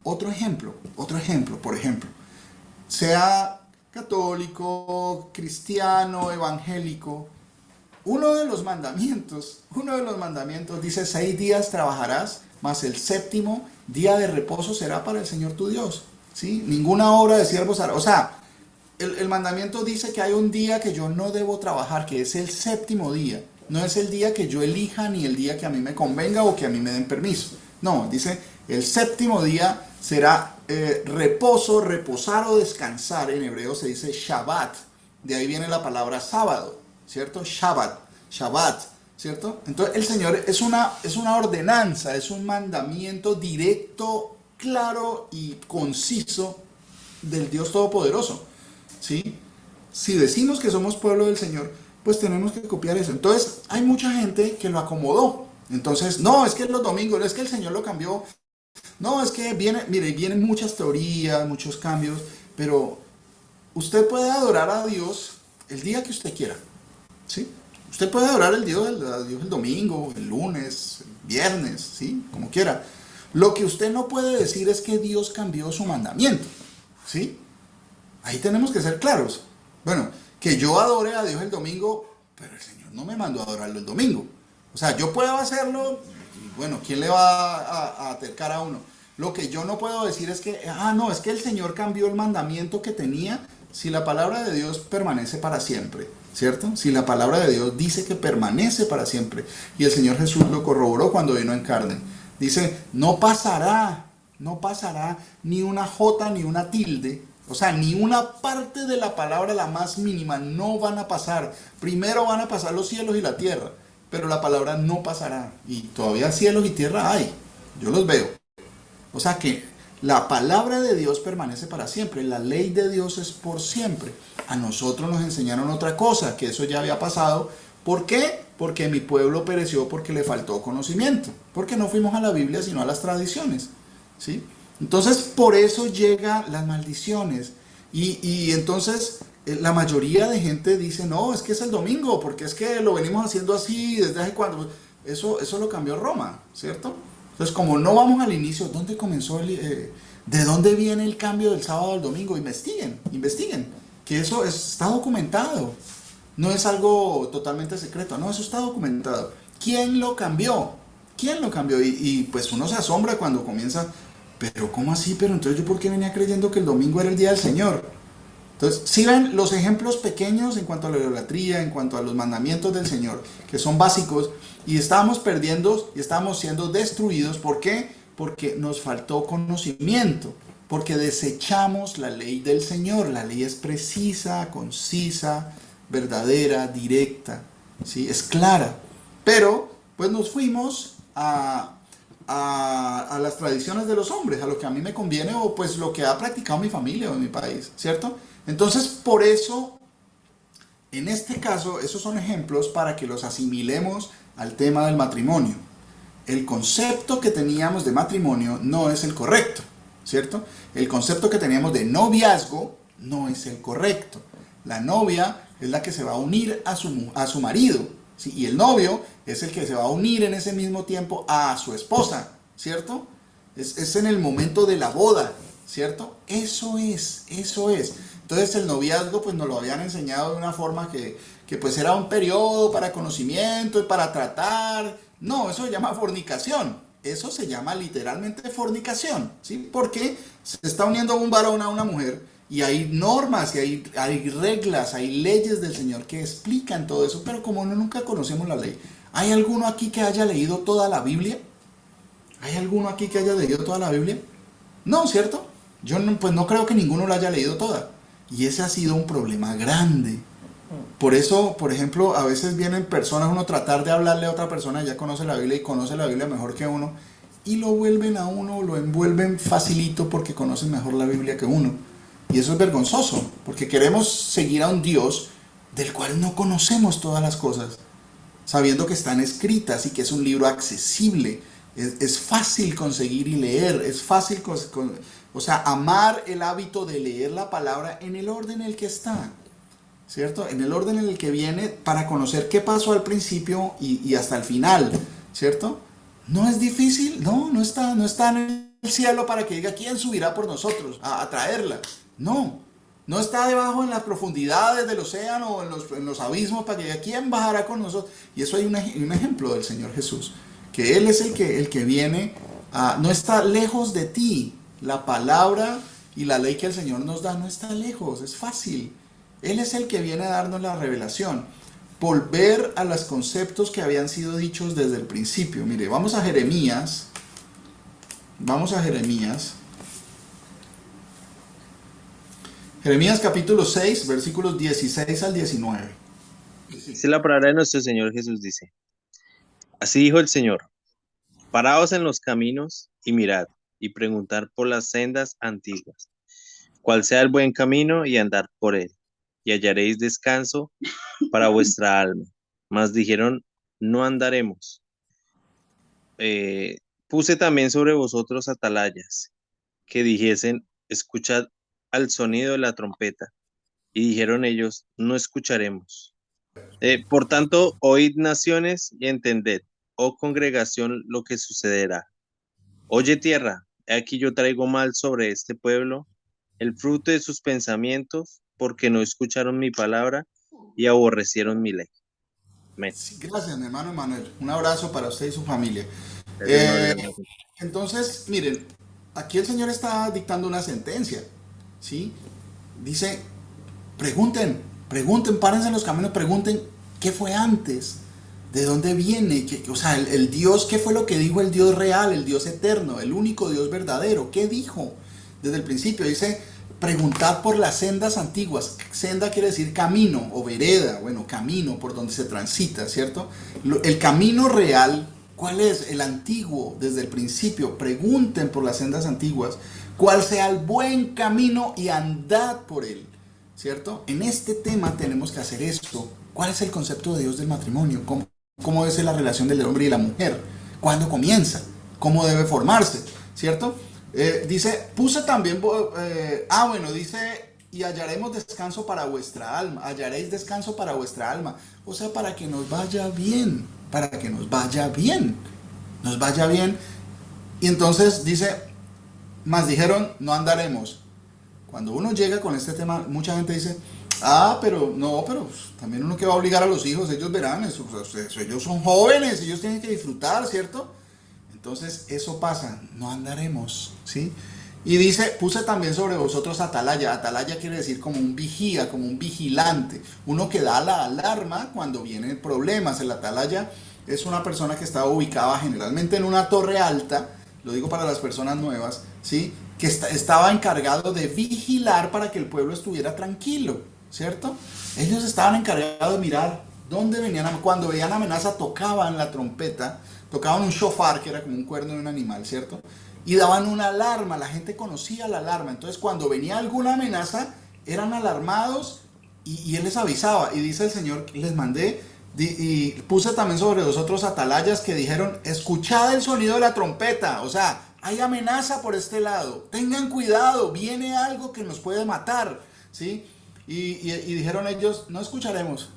S2: Otro ejemplo, por ejemplo, sea católico, cristiano, evangélico, uno de los mandamientos dice, 6 días trabajarás, mas el séptimo día de reposo será para el Señor tu Dios. ¿Sí? Ninguna obra de siervos hará. O sea, el mandamiento dice que hay un día que yo no debo trabajar, que es el séptimo día. No es el día que yo elija ni el día que a mí me convenga o que a mí me den permiso. No, dice el séptimo día será reposo, reposar o descansar. En hebreo se dice Shabbat. De ahí viene la palabra sábado, ¿cierto? Shabbat, ¿cierto? Entonces el Señor es una ordenanza, es un mandamiento directo, claro y conciso del Dios Todopoderoso, ¿sí? Si decimos que somos pueblo del Señor, pues tenemos que copiar eso. Entonces hay mucha gente que lo acomodó. Entonces, no, es que los domingos, es que el Señor lo cambió. No, es que vienen muchas teorías, muchos cambios, pero usted puede adorar a Dios el día que usted quiera, ¿sí? Usted puede adorar a Dios el domingo, el lunes, el viernes, ¿sí? Como quiera. Lo que usted no puede decir es que Dios cambió su mandamiento, ¿sí? Ahí tenemos que ser claros. Bueno, que yo adore a Dios el domingo, pero el Señor no me mandó a adorarlo el domingo. O sea, yo puedo hacerlo, y bueno, ¿quién le va a acercar a uno? Lo que yo no puedo decir es que, no, es que el Señor cambió el mandamiento que tenía, si la palabra de Dios permanece para siempre, ¿cierto? Si la palabra de Dios dice que permanece para siempre, y el Señor Jesús lo corroboró cuando vino en carne. Dice, no pasará ni una jota ni una tilde. O sea, ni una parte de la palabra, la más mínima, no van a pasar. Primero van a pasar los cielos y la tierra, pero la palabra no pasará. Y todavía cielos y tierra hay. Yo los veo. O sea que la palabra de Dios permanece para siempre, la ley de Dios es por siempre. A nosotros nos enseñaron otra cosa, que eso ya había pasado. ¿Por qué? Porque mi pueblo pereció porque le faltó conocimiento, porque no fuimos a la Biblia sino a las tradiciones, ¿sí? Entonces por eso llegan las maldiciones y entonces la mayoría de gente dice, no, es que es el domingo, porque es que lo venimos haciendo así desde hace cuando. Eso lo cambió Roma, ¿cierto? Entonces, como no vamos al inicio, ¿dónde comenzó de dónde viene el cambio del sábado al domingo? Investiguen, que eso está documentado. No es algo totalmente secreto, no, eso está documentado. ¿Quién lo cambió? ¿Quién lo cambió? Y pues uno se asombra cuando comienza, pero ¿cómo así? Pero entonces yo ¿por qué venía creyendo que el domingo era el día del Señor? Entonces, si ven los ejemplos pequeños en cuanto a la idolatría, en cuanto a los mandamientos del Señor, que son básicos, y estábamos perdiendo y estábamos siendo destruidos. ¿Por qué? Porque nos faltó conocimiento, porque desechamos la ley del Señor. La ley es precisa, concisa, verdadera, directa, ¿sí? Es clara. Pero, pues nos fuimos a las tradiciones de los hombres, a lo que a mí me conviene o pues lo que ha practicado mi familia o en mi país, ¿cierto? Entonces, por eso, en este caso, esos son ejemplos para que los asimilemos al tema del matrimonio. El concepto que teníamos de matrimonio no es el correcto, ¿cierto? El concepto que teníamos de noviazgo no es el correcto. La novia es la que se va a unir a su marido, ¿sí? Y el novio es el que se va a unir en ese mismo tiempo a su esposa, ¿cierto? Es en el momento de la boda, ¿cierto? Eso es. Entonces el noviazgo pues nos lo habían enseñado de una forma que pues era un periodo para conocimiento y para tratar. No, eso se llama fornicación. Eso se llama literalmente fornicación, ¿sí? Porque se está uniendo un varón a una mujer y hay normas, y hay reglas, hay leyes del Señor que explican todo eso, pero como nunca conocemos la ley. ¿Hay alguno aquí que haya leído toda la Biblia? ¿Hay alguno aquí que haya leído toda la Biblia? No, ¿cierto? Yo no, pues no creo que ninguno la haya leído toda. Y ese ha sido un problema grande. Por eso, por ejemplo, a veces vienen personas, uno tratar de hablarle a otra persona, ya conoce la Biblia y conoce la Biblia mejor que uno, y lo vuelven a uno, lo envuelven facilito porque conocen mejor la Biblia que uno. Y eso es vergonzoso, porque queremos seguir a un Dios del cual no conocemos todas las cosas, sabiendo que están escritas y que es un libro accesible. Es fácil conseguir y leer, es fácil, o sea, amar el hábito de leer la palabra en el orden en el que está, ¿cierto? En el orden en el que viene para conocer qué pasó al principio y hasta el final, ¿cierto? No es difícil, no está en el cielo para que diga quién subirá por nosotros a traerla. No está debajo en las profundidades del océano o en los abismos para que diga quién bajará con nosotros. Y eso hay un ejemplo del Señor Jesús, que Él es el que viene, no está lejos de ti. La palabra y la ley que el Señor nos da no está lejos, es fácil. Él es el que viene a darnos la revelación. Volver a los conceptos que habían sido dichos desde el principio. Mire, vamos a Jeremías. Jeremías capítulo 6, versículos 16 al 19.
S7: Dice la palabra de nuestro Señor Jesús, dice: Así dijo el Señor: Paraos en los caminos y mirad, y preguntad por las sendas antiguas, cuál sea el buen camino, y andad por él, y hallaréis descanso para vuestra alma. Mas dijeron: No andaremos. Puse también sobre vosotros atalayas, que dijesen: Escuchad al sonido de la trompeta. Y dijeron ellos: No escucharemos. Por tanto, oíd naciones y entended, oh congregación, lo que sucederá. Oye tierra, he aquí yo traigo mal sobre este pueblo, el fruto de sus pensamientos, porque no escucharon mi palabra y aborrecieron mi ley. Amén.
S2: Sí, gracias, mi hermano Emanuel. Un abrazo para usted y su familia.
S7: Gracias,
S2: Eh,
S7: hermano.
S2: entonces, miren, aquí el Señor está dictando una sentencia, ¿sí? Dice, pregunten, párense en los caminos, pregunten qué fue antes, de dónde viene, o sea, el Dios, qué fue lo que dijo el Dios real, el Dios eterno, el único Dios verdadero, qué dijo desde el principio. Dice, preguntad por las sendas antiguas. Senda quiere decir camino o vereda, bueno, camino por donde se transita, ¿cierto? El camino real ¿Cuál es el antiguo desde el principio? Pregunten por las sendas antiguas, cuál sea el buen camino y andad por él, ¿cierto? En este tema tenemos que hacer esto. ¿Cuál es el concepto de Dios del matrimonio? ¿Cómo es la relación del hombre y la mujer? ¿Cuándo comienza? ¿Cómo debe formarse? ¿Cierto? Dice, puse también, dice, y hallaremos descanso para vuestra alma, hallaréis descanso para vuestra alma, o sea, para que nos vaya bien, para que nos vaya bien, y entonces dice, más dijeron, no andaremos. Cuando uno llega con este tema, mucha gente dice, pero también uno que va a obligar a los hijos, ellos verán, ellos son jóvenes, ellos tienen que disfrutar, ¿cierto? Entonces eso pasa, no andaremos, ¿sí? Y dice, puse también sobre vosotros atalaya. Atalaya quiere decir como un vigía, como un vigilante, uno que da la alarma cuando vienen problemas. El atalaya es una persona que está ubicada generalmente en una torre alta, lo digo para las personas nuevas, ¿sí? Que estaba encargado de vigilar para que el pueblo estuviera tranquilo, ¿cierto? Ellos estaban encargados de mirar dónde venían, cuando veían amenaza tocaban la trompeta, tocaban un shofar, que era como un cuerno de un animal, ¿cierto? Y daban una alarma, la gente conocía la alarma, entonces cuando venía alguna amenaza, eran alarmados y él les avisaba, y dice el Señor, les mandé, y puse también sobre vosotros atalayas que dijeron, escuchad el sonido de la trompeta, o sea, hay amenaza por este lado, tengan cuidado, viene algo que nos puede matar, ¿sí? Y dijeron ellos, no escucharemos,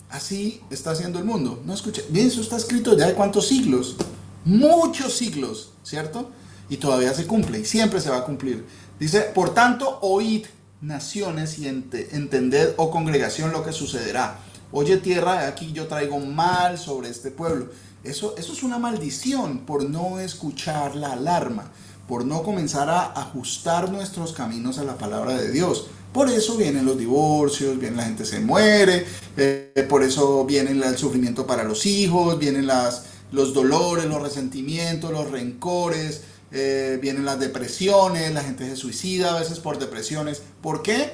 S2: así está haciendo el mundo, no escuché. Bien, eso está escrito ya de cuántos siglos, muchos siglos, ¿cierto? Y todavía se cumple, y siempre se va a cumplir. Dice, por tanto, oíd naciones y entended, oh congregación, lo que sucederá. Oye tierra, aquí yo traigo mal sobre este pueblo. Eso es una maldición por no escuchar la alarma, por no comenzar a ajustar nuestros caminos a la palabra de Dios. Por eso vienen los divorcios, la gente se muere, por eso viene el sufrimiento para los hijos, vienen los dolores, los resentimientos, los rencores, vienen las depresiones, la gente se suicida a veces por depresiones. ¿Por qué?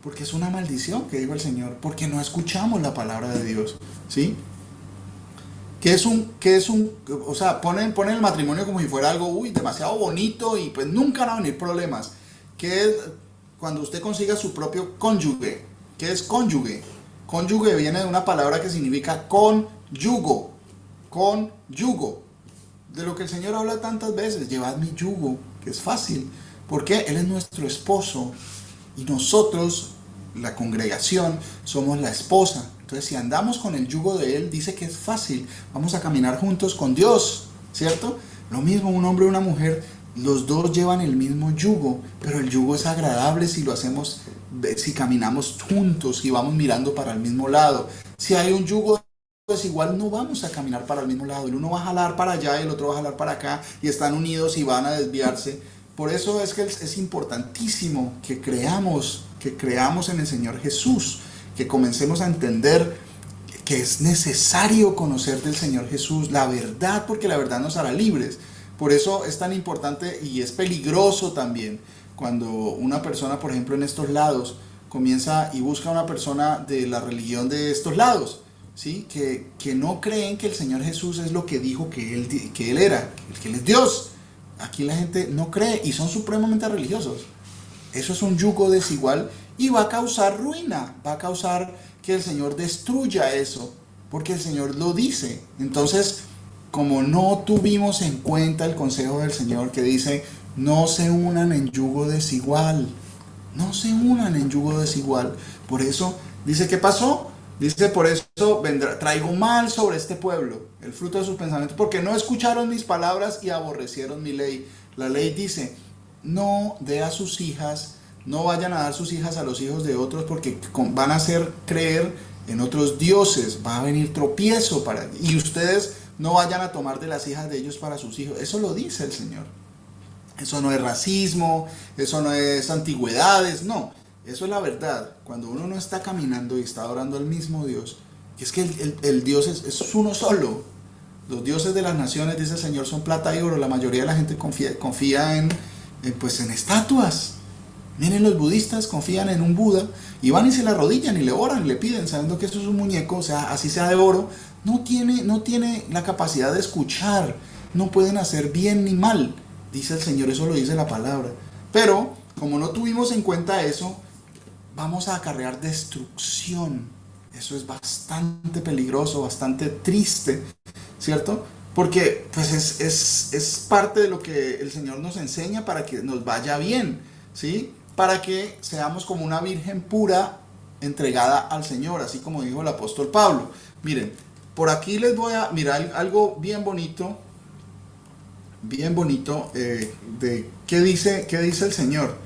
S2: Porque es una maldición, que dijo el Señor, porque no escuchamos la palabra de Dios, ¿sí? O sea, ponen el matrimonio como si fuera algo, demasiado bonito y pues nunca van a venir problemas. ¿Qué es cuando usted consiga su propio cónyuge? ¿Qué es cónyuge? Cónyuge viene de una palabra que significa yugo, de lo que el Señor habla tantas veces, llevad mi yugo, que es fácil, porque Él es nuestro esposo y nosotros, la congregación, somos la esposa. Entonces, si andamos con el yugo de Él, dice que es fácil, vamos a caminar juntos con Dios, ¿cierto? Lo mismo un hombre y una mujer, los dos llevan el mismo yugo, pero el yugo es agradable si lo hacemos, si caminamos juntos y vamos mirando para el mismo lado. Si hay un yugo pues igual no vamos a caminar para el mismo lado, el uno va a jalar para allá y el otro va a jalar para acá y están unidos y van a desviarse. Por eso es que es importantísimo que creamos en el Señor Jesús, que comencemos a entender que es necesario conocer del Señor Jesús la verdad, porque la verdad nos hará libres. Por eso es tan importante y es peligroso también cuando una persona, por ejemplo, en estos lados, comienza y busca a una persona de la religión de estos lados, ¿sí? Que no creen que el Señor Jesús es lo que dijo que Él era, que Él es Dios. Aquí la gente no cree y son supremamente religiosos. Eso es un yugo desigual y va a causar ruina, va a causar que el Señor destruya eso, porque el Señor lo dice. Entonces, como no tuvimos en cuenta el consejo del Señor que dice, no se unan en yugo desigual, no se unan en yugo desigual. Por eso, dice, ¿qué pasó? Dice, por eso traigo mal sobre este pueblo, el fruto de sus pensamientos, porque no escucharon mis palabras y aborrecieron mi ley. La ley dice, no dé a sus hijas, no vayan a dar sus hijas a los hijos de otros, porque van a hacer creer en otros dioses, va a venir tropiezo y ustedes no vayan a tomar de las hijas de ellos para sus hijos. Eso lo dice el Señor. Eso no es racismo, eso no es antigüedades, no. Eso es la verdad. Cuando uno no está caminando y está adorando al mismo Dios, es que el Dios es uno solo. Los dioses de las naciones, dice el Señor, son plata y oro. La mayoría de la gente confía en estatuas. Miren, los budistas confían en un Buda y van y se le arrodillan y le oran y le piden, sabiendo que eso es un muñeco, o sea, así sea de oro, no tiene la capacidad de escuchar, no pueden hacer bien ni mal, dice el Señor, eso lo dice la palabra. Pero como no tuvimos en cuenta eso, vamos a acarrear destrucción. Eso es bastante peligroso, bastante triste, ¿cierto? Porque pues es parte de lo que el Señor nos enseña para que nos vaya bien, ¿sí? Para que seamos como una virgen pura entregada al Señor, así como dijo el apóstol Pablo. Miren, por aquí les voy a mirar algo bien bonito, de qué dice el Señor.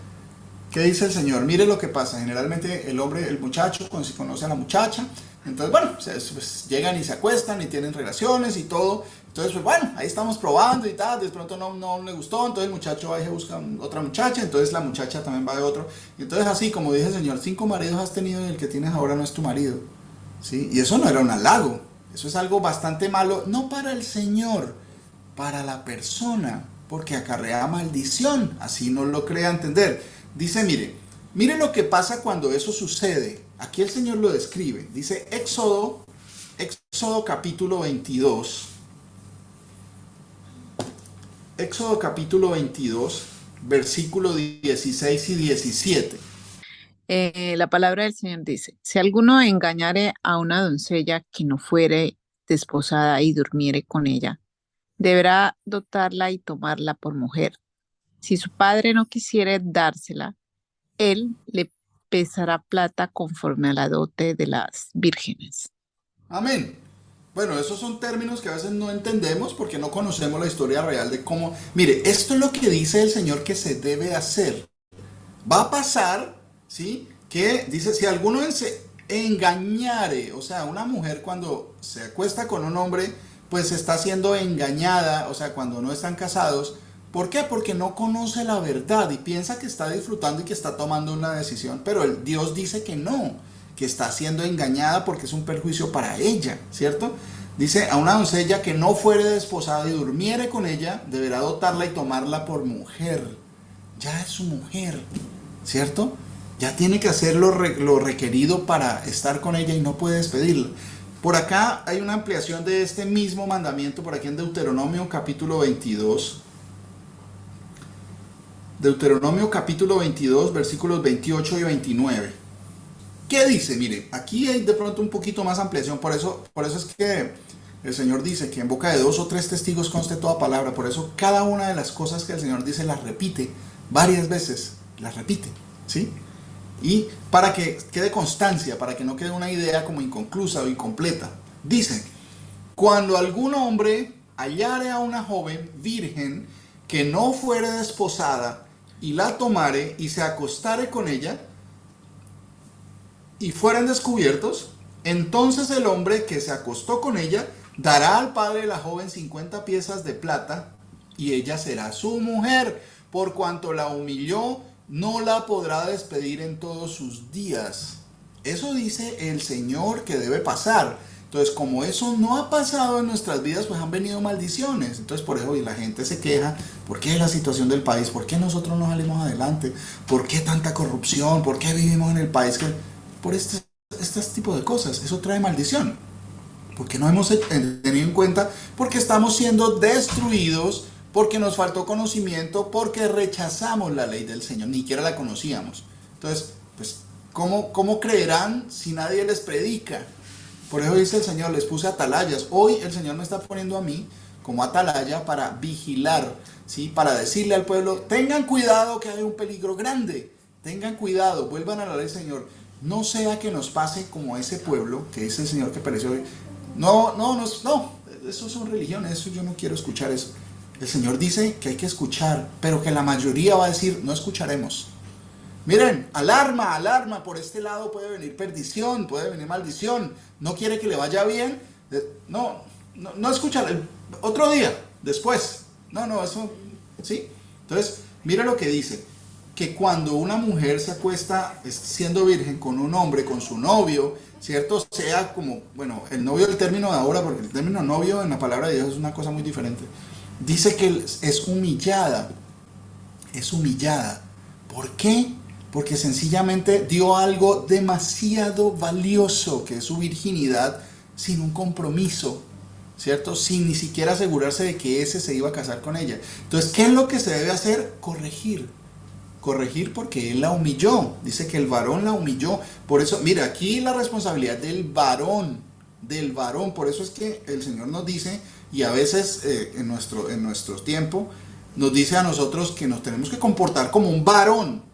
S2: ¿Qué dice el Señor? Mire lo que pasa. Generalmente el hombre, el muchacho, cuando se conoce a la muchacha, entonces, bueno, pues, llegan y se acuestan y tienen relaciones y todo. Entonces, pues bueno, ahí estamos probando y tal. De pronto no le gustó, entonces el muchacho va y se busca otra muchacha, entonces la muchacha también va de otro. Y entonces así, como dice el Señor, 5 maridos has tenido y el que tienes ahora no es tu marido. ¿Sí? Y eso no era un halago. Eso es algo bastante malo, no para el Señor, para la persona, porque acarrea maldición. Así no lo crea entender. Dice, mire lo que pasa cuando eso sucede. Aquí el Señor lo describe. Dice Éxodo capítulo 22. Éxodo capítulo 22, versículo 16 y 17.
S8: La palabra del Señor dice, si alguno engañare a una doncella que no fuere desposada y durmiere con ella, deberá dotarla y tomarla por mujer. Si su padre no quisiere dársela, él le pesará plata conforme a la dote de las vírgenes.
S2: Amén. Bueno, esos son términos que a veces no entendemos porque no conocemos la historia real de cómo... Mire, esto es lo que dice el Señor que se debe hacer. Va a pasar, ¿sí? Que dice, si alguno se engañare, o sea, una mujer cuando se acuesta con un hombre, pues está siendo engañada, o sea, cuando no están casados. ¿Por qué? Porque no conoce la verdad y piensa que está disfrutando y que está tomando una decisión, pero Dios dice que no, que está siendo engañada porque es un perjuicio para ella, ¿cierto? Dice, a una doncella que no fuere desposada y durmiere con ella, deberá dotarla y tomarla por mujer. Ya es su mujer, ¿cierto? Ya tiene que hacer lo requerido para estar con ella y no puede despedirla. Por acá hay una ampliación de este mismo mandamiento, por aquí en Deuteronomio capítulo 22. Deuteronomio capítulo 22, versículos 28 y 29. ¿Qué dice? Mire, aquí hay de pronto un poquito más ampliación, por eso es que el Señor dice que en boca de 2 o 3 testigos conste toda palabra, por eso cada una de las cosas que el Señor dice las repite varias veces, las repite, ¿sí? Y para que quede constancia, para que no quede una idea como inconclusa o incompleta. Dice, cuando algún hombre hallare a una joven virgen que no fuere desposada y la tomare y se acostare con ella y fueran descubiertos, entonces el hombre que se acostó con ella dará al padre de la joven 50 piezas de plata y ella será su mujer, por cuanto la humilló, no la podrá despedir en todos sus días. Eso dice el Señor que debe pasar. Entonces, como eso no ha pasado en nuestras vidas, pues han venido maldiciones. Entonces, por eso la gente se queja. ¿Por qué la situación del país? ¿Por qué nosotros no salimos adelante? ¿Por qué tanta corrupción? ¿Por qué vivimos en el país que... Por este tipo de cosas? Eso trae maldición. Porque no hemos tenido en cuenta, porque estamos siendo destruidos, porque nos faltó conocimiento, porque rechazamos la ley del Señor, ni siquiera la conocíamos. Entonces, pues, ¿cómo creerán si nadie les predica? Por eso dice el Señor, les puse atalayas. Hoy el Señor me está poniendo a mí como atalaya para vigilar, ¿sí? Para decirle al pueblo, tengan cuidado que hay un peligro grande, tengan cuidado, vuelvan a la ley del Señor. No sea que nos pase como a ese pueblo, que dice el Señor que pereció hoy. No, eso son religiones, eso yo no quiero escuchar eso. El Señor dice que hay que escuchar, pero que la mayoría va a decir, no escucharemos. Miren, alarma, por este lado puede venir perdición, puede venir maldición, no quiere que le vaya bien, no escuchar, otro día, después, eso, ¿sí? Entonces, mira lo que dice, que cuando una mujer se acuesta siendo virgen con un hombre, con su novio, ¿cierto? Sea como, bueno, el novio del término de ahora, porque el término novio en la palabra de Dios es una cosa muy diferente, dice que es humillada, ¿por qué? Porque sencillamente dio algo demasiado valioso, que es su virginidad, sin un compromiso, ¿cierto? Sin ni siquiera asegurarse de que ese se iba a casar con ella. Entonces, ¿qué es lo que se debe hacer? Corregir. Corregir porque él la humilló. Dice que el varón la humilló. Por eso, mira, aquí la responsabilidad del varón. Del varón. Por eso es que el Señor nos dice, y a veces en nuestro tiempo, nos dice a nosotros que nos tenemos que comportar como un varón.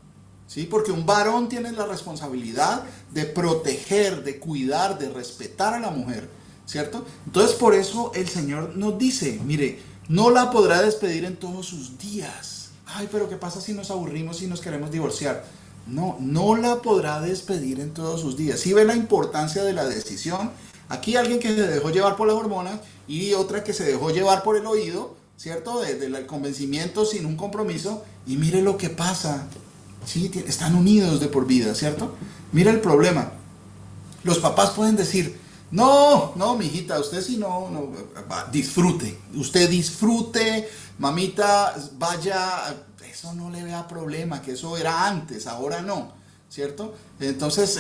S2: ¿Sí? Porque un varón tiene la responsabilidad de proteger, de cuidar, de respetar a la mujer, ¿cierto? Entonces por eso el Señor nos dice, mire, no la podrá despedir en todos sus días. Ay, pero ¿qué pasa si nos aburrimos y nos queremos divorciar? No, no la podrá despedir en todos sus días. ¿Sí ve la importancia de la decisión? Aquí alguien que se dejó llevar por las hormonas y otra que se dejó llevar por el oído, ¿cierto? Del convencimiento sin un compromiso, y mire lo que pasa. Sí, están unidos de por vida, ¿cierto? Mira el problema. Los papás pueden decir, no, mijita, usted sí no, disfrute. Usted disfrute, mamita, vaya, eso no le vea problema, que eso era antes, ahora no, ¿cierto? Entonces,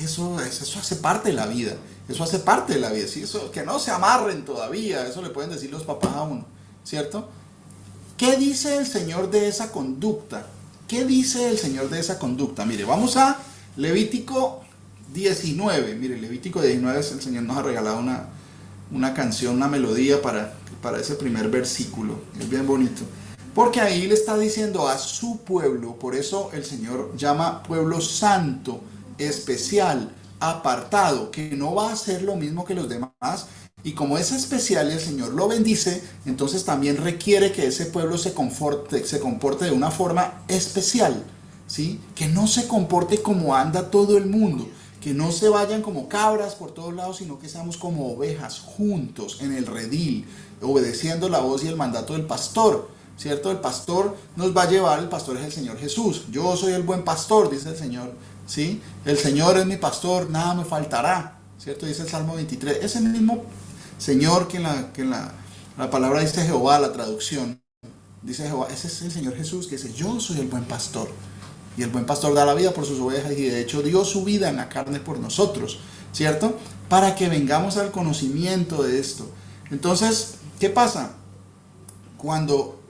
S2: eso hace parte de la vida. Eso hace parte de la vida, ¿sí? Eso, que no se amarren todavía, eso le pueden decir los papás a uno, ¿cierto? ¿Qué dice el Señor de esa conducta? ¿Qué dice el Señor de esa conducta? Mire, vamos a Levítico 19. Mire, Levítico 19, el Señor nos ha regalado una canción, una melodía para ese primer versículo. Es bien bonito. Porque ahí le está diciendo a su pueblo, por eso el Señor llama pueblo santo, especial, apartado, que no va a hacer lo mismo que los demás. Y como es especial y el Señor lo bendice, entonces también requiere que ese pueblo se comporte de una forma especial, ¿sí? Que no se comporte como anda todo el mundo, que no se vayan como cabras por todos lados, sino que seamos como ovejas juntos en el redil, obedeciendo la voz y el mandato del pastor, ¿cierto? El pastor nos va a llevar, el pastor es el Señor Jesús. Yo soy el buen pastor, dice el Señor, ¿sí? El Señor es mi pastor, nada me faltará, ¿cierto? Dice el Salmo 23. Ese mismo Señor que en la palabra dice Jehová, la traducción, dice Jehová, ese es el Señor Jesús que dice, yo soy el buen pastor. Y el buen pastor da la vida por sus ovejas y de hecho dio su vida en la carne por nosotros, ¿cierto? Para que vengamos al conocimiento de esto. Entonces, ¿qué pasa? Cuando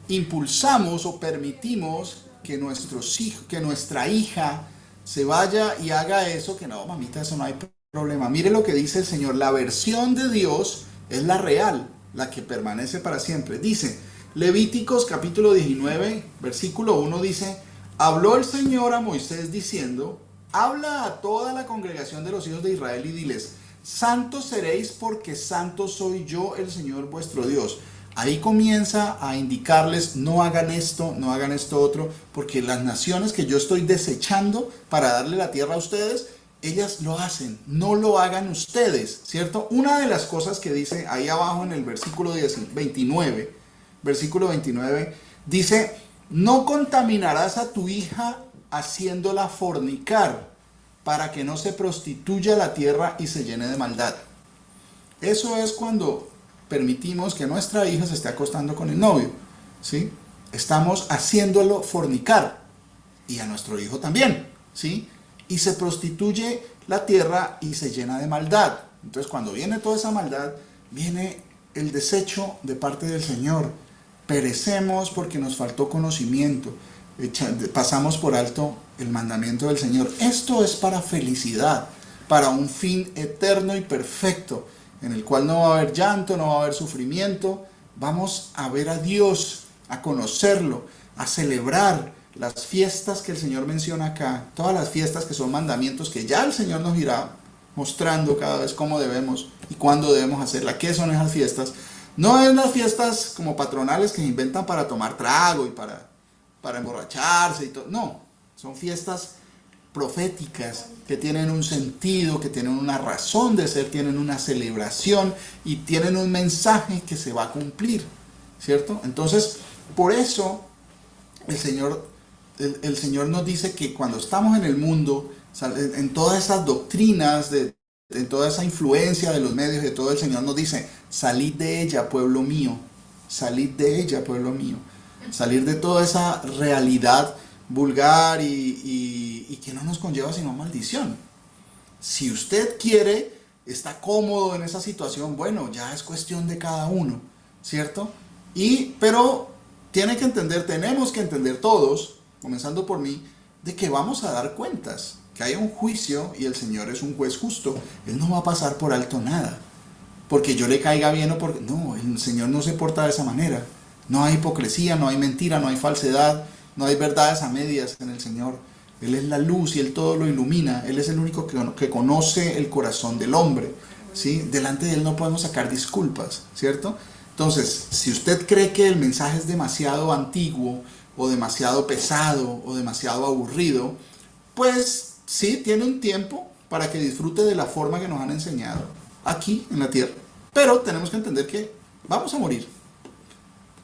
S2: impulsamos o permitimos que nuestra hija se vaya y haga eso, que no, mamita, eso no hay problema. Mire lo que dice el Señor. La versión de Dios es la real, la que permanece para siempre. Dice, Levíticos capítulo 19, versículo 1 dice, habló el Señor a Moisés diciendo, habla a toda la congregación de los hijos de Israel y diles, santos seréis porque santo soy yo el Señor vuestro Dios. Ahí comienza a indicarles, no hagan esto otro, porque las naciones que yo estoy desechando para darle la tierra a ustedes, ellas lo hacen, no lo hagan ustedes, ¿cierto? Una de las cosas que dice ahí abajo en el versículo 29, dice, no contaminarás a tu hija haciéndola fornicar, para que no se prostituya la tierra y se llene de maldad. Eso es cuando permitimos que nuestra hija se esté acostando con el novio, ¿sí? Estamos haciéndolo fornicar, y a nuestro hijo también, ¿sí? Y se prostituye la tierra y se llena de maldad. Entonces cuando viene toda esa maldad, viene el desecho de parte del Señor. Perecemos porque nos faltó conocimiento. Pasamos por alto el mandamiento del Señor. Esto es para felicidad, para un fin eterno y perfecto, en el cual no va a haber llanto, no va a haber sufrimiento. Vamos a ver a Dios, a conocerlo, a celebrar las fiestas que el Señor menciona acá, todas las fiestas que son mandamientos que ya el Señor nos irá mostrando cada vez cómo debemos y cuándo debemos hacerla. ¿Qué son esas fiestas? No es las fiestas como patronales que se inventan para tomar trago y para emborracharse y todo. No, son fiestas proféticas que tienen un sentido, que tienen una razón de ser, tienen una celebración y tienen un mensaje que se va a cumplir, ¿cierto? Entonces, por eso el Señor nos dice que cuando estamos en el mundo, en todas esas doctrinas, en toda esa influencia de los medios, de todo, el Señor nos dice, salid de ella, pueblo mío, salid de ella, pueblo mío. Salir de toda esa realidad vulgar y que no nos conlleva sino maldición. Si usted quiere está cómodo en esa situación, bueno, ya es cuestión de cada uno, ¿cierto? Pero tenemos que entender todos, comenzando por mí, de que vamos a dar cuentas, que hay un juicio y el Señor es un juez justo. Él no va a pasar por alto nada, porque yo le caiga bien o porque... No, el Señor no se porta de esa manera. No hay hipocresía, no hay mentira, no hay falsedad, no hay verdades a medias en el Señor. Él es la luz y Él todo lo ilumina. Él es el único que conoce el corazón del hombre, ¿sí? Delante de Él no podemos sacar disculpas, ¿cierto? Entonces, si usted cree que el mensaje es demasiado antiguo, o demasiado pesado, o demasiado aburrido, pues sí, tiene un tiempo para que disfrute de la forma que nos han enseñado aquí en la tierra. Pero tenemos que entender que vamos a morir.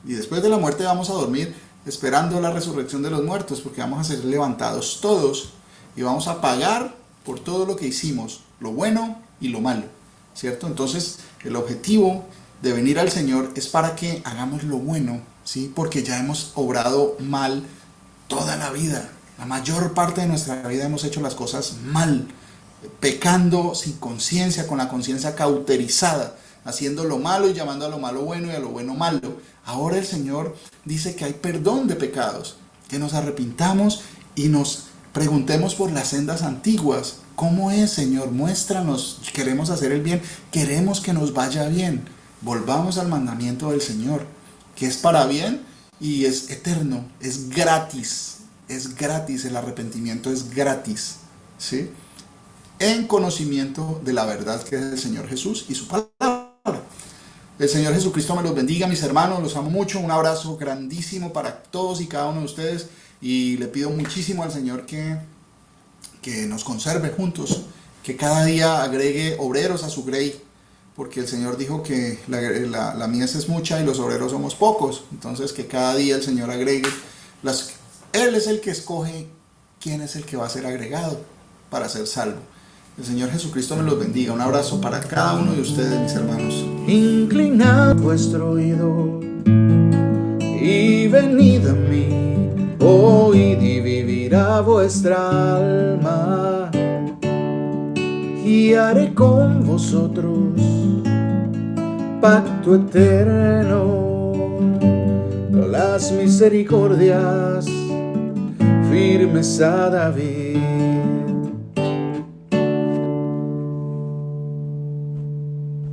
S2: Y después de la muerte vamos a dormir esperando la resurrección de los muertos, porque vamos a ser levantados todos y vamos a pagar por todo lo que hicimos, lo bueno y lo malo, ¿cierto? Entonces, el objetivo de venir al Señor es para que hagamos lo bueno, ¿sí? Porque ya hemos obrado mal toda la vida. La mayor parte de nuestra vida hemos hecho las cosas mal, pecando sin conciencia, con la conciencia cauterizada, haciendo lo malo y llamando a lo malo bueno y a lo bueno malo. Ahora el Señor dice que hay perdón de pecados, que nos arrepintamos y nos preguntemos por las sendas antiguas. ¿Cómo es, Señor? Muéstranos. Queremos hacer el bien, queremos que nos vaya bien. Volvamos al mandamiento del Señor, que es para bien y es eterno, es gratis, el arrepentimiento es gratis, ¿sí? En conocimiento de la verdad que es el Señor Jesús y su palabra. El Señor Jesucristo me los bendiga, mis hermanos, los amo mucho, un abrazo grandísimo para todos y cada uno de ustedes, y le pido muchísimo al Señor que nos conserve juntos, que cada día agregue obreros a su grey, porque el Señor dijo que la mies es mucha y los obreros somos pocos. Entonces que cada día el Señor agregue Él es el que escoge quién es el que va a ser agregado para ser salvo. El Señor Jesucristo me los bendiga. Un abrazo para cada uno de ustedes, mis hermanos.
S1: Inclinad vuestro oído y venid a mí, oíd y vivirá vuestra alma, y haré con vosotros pacto eterno, las misericordias firmes a David.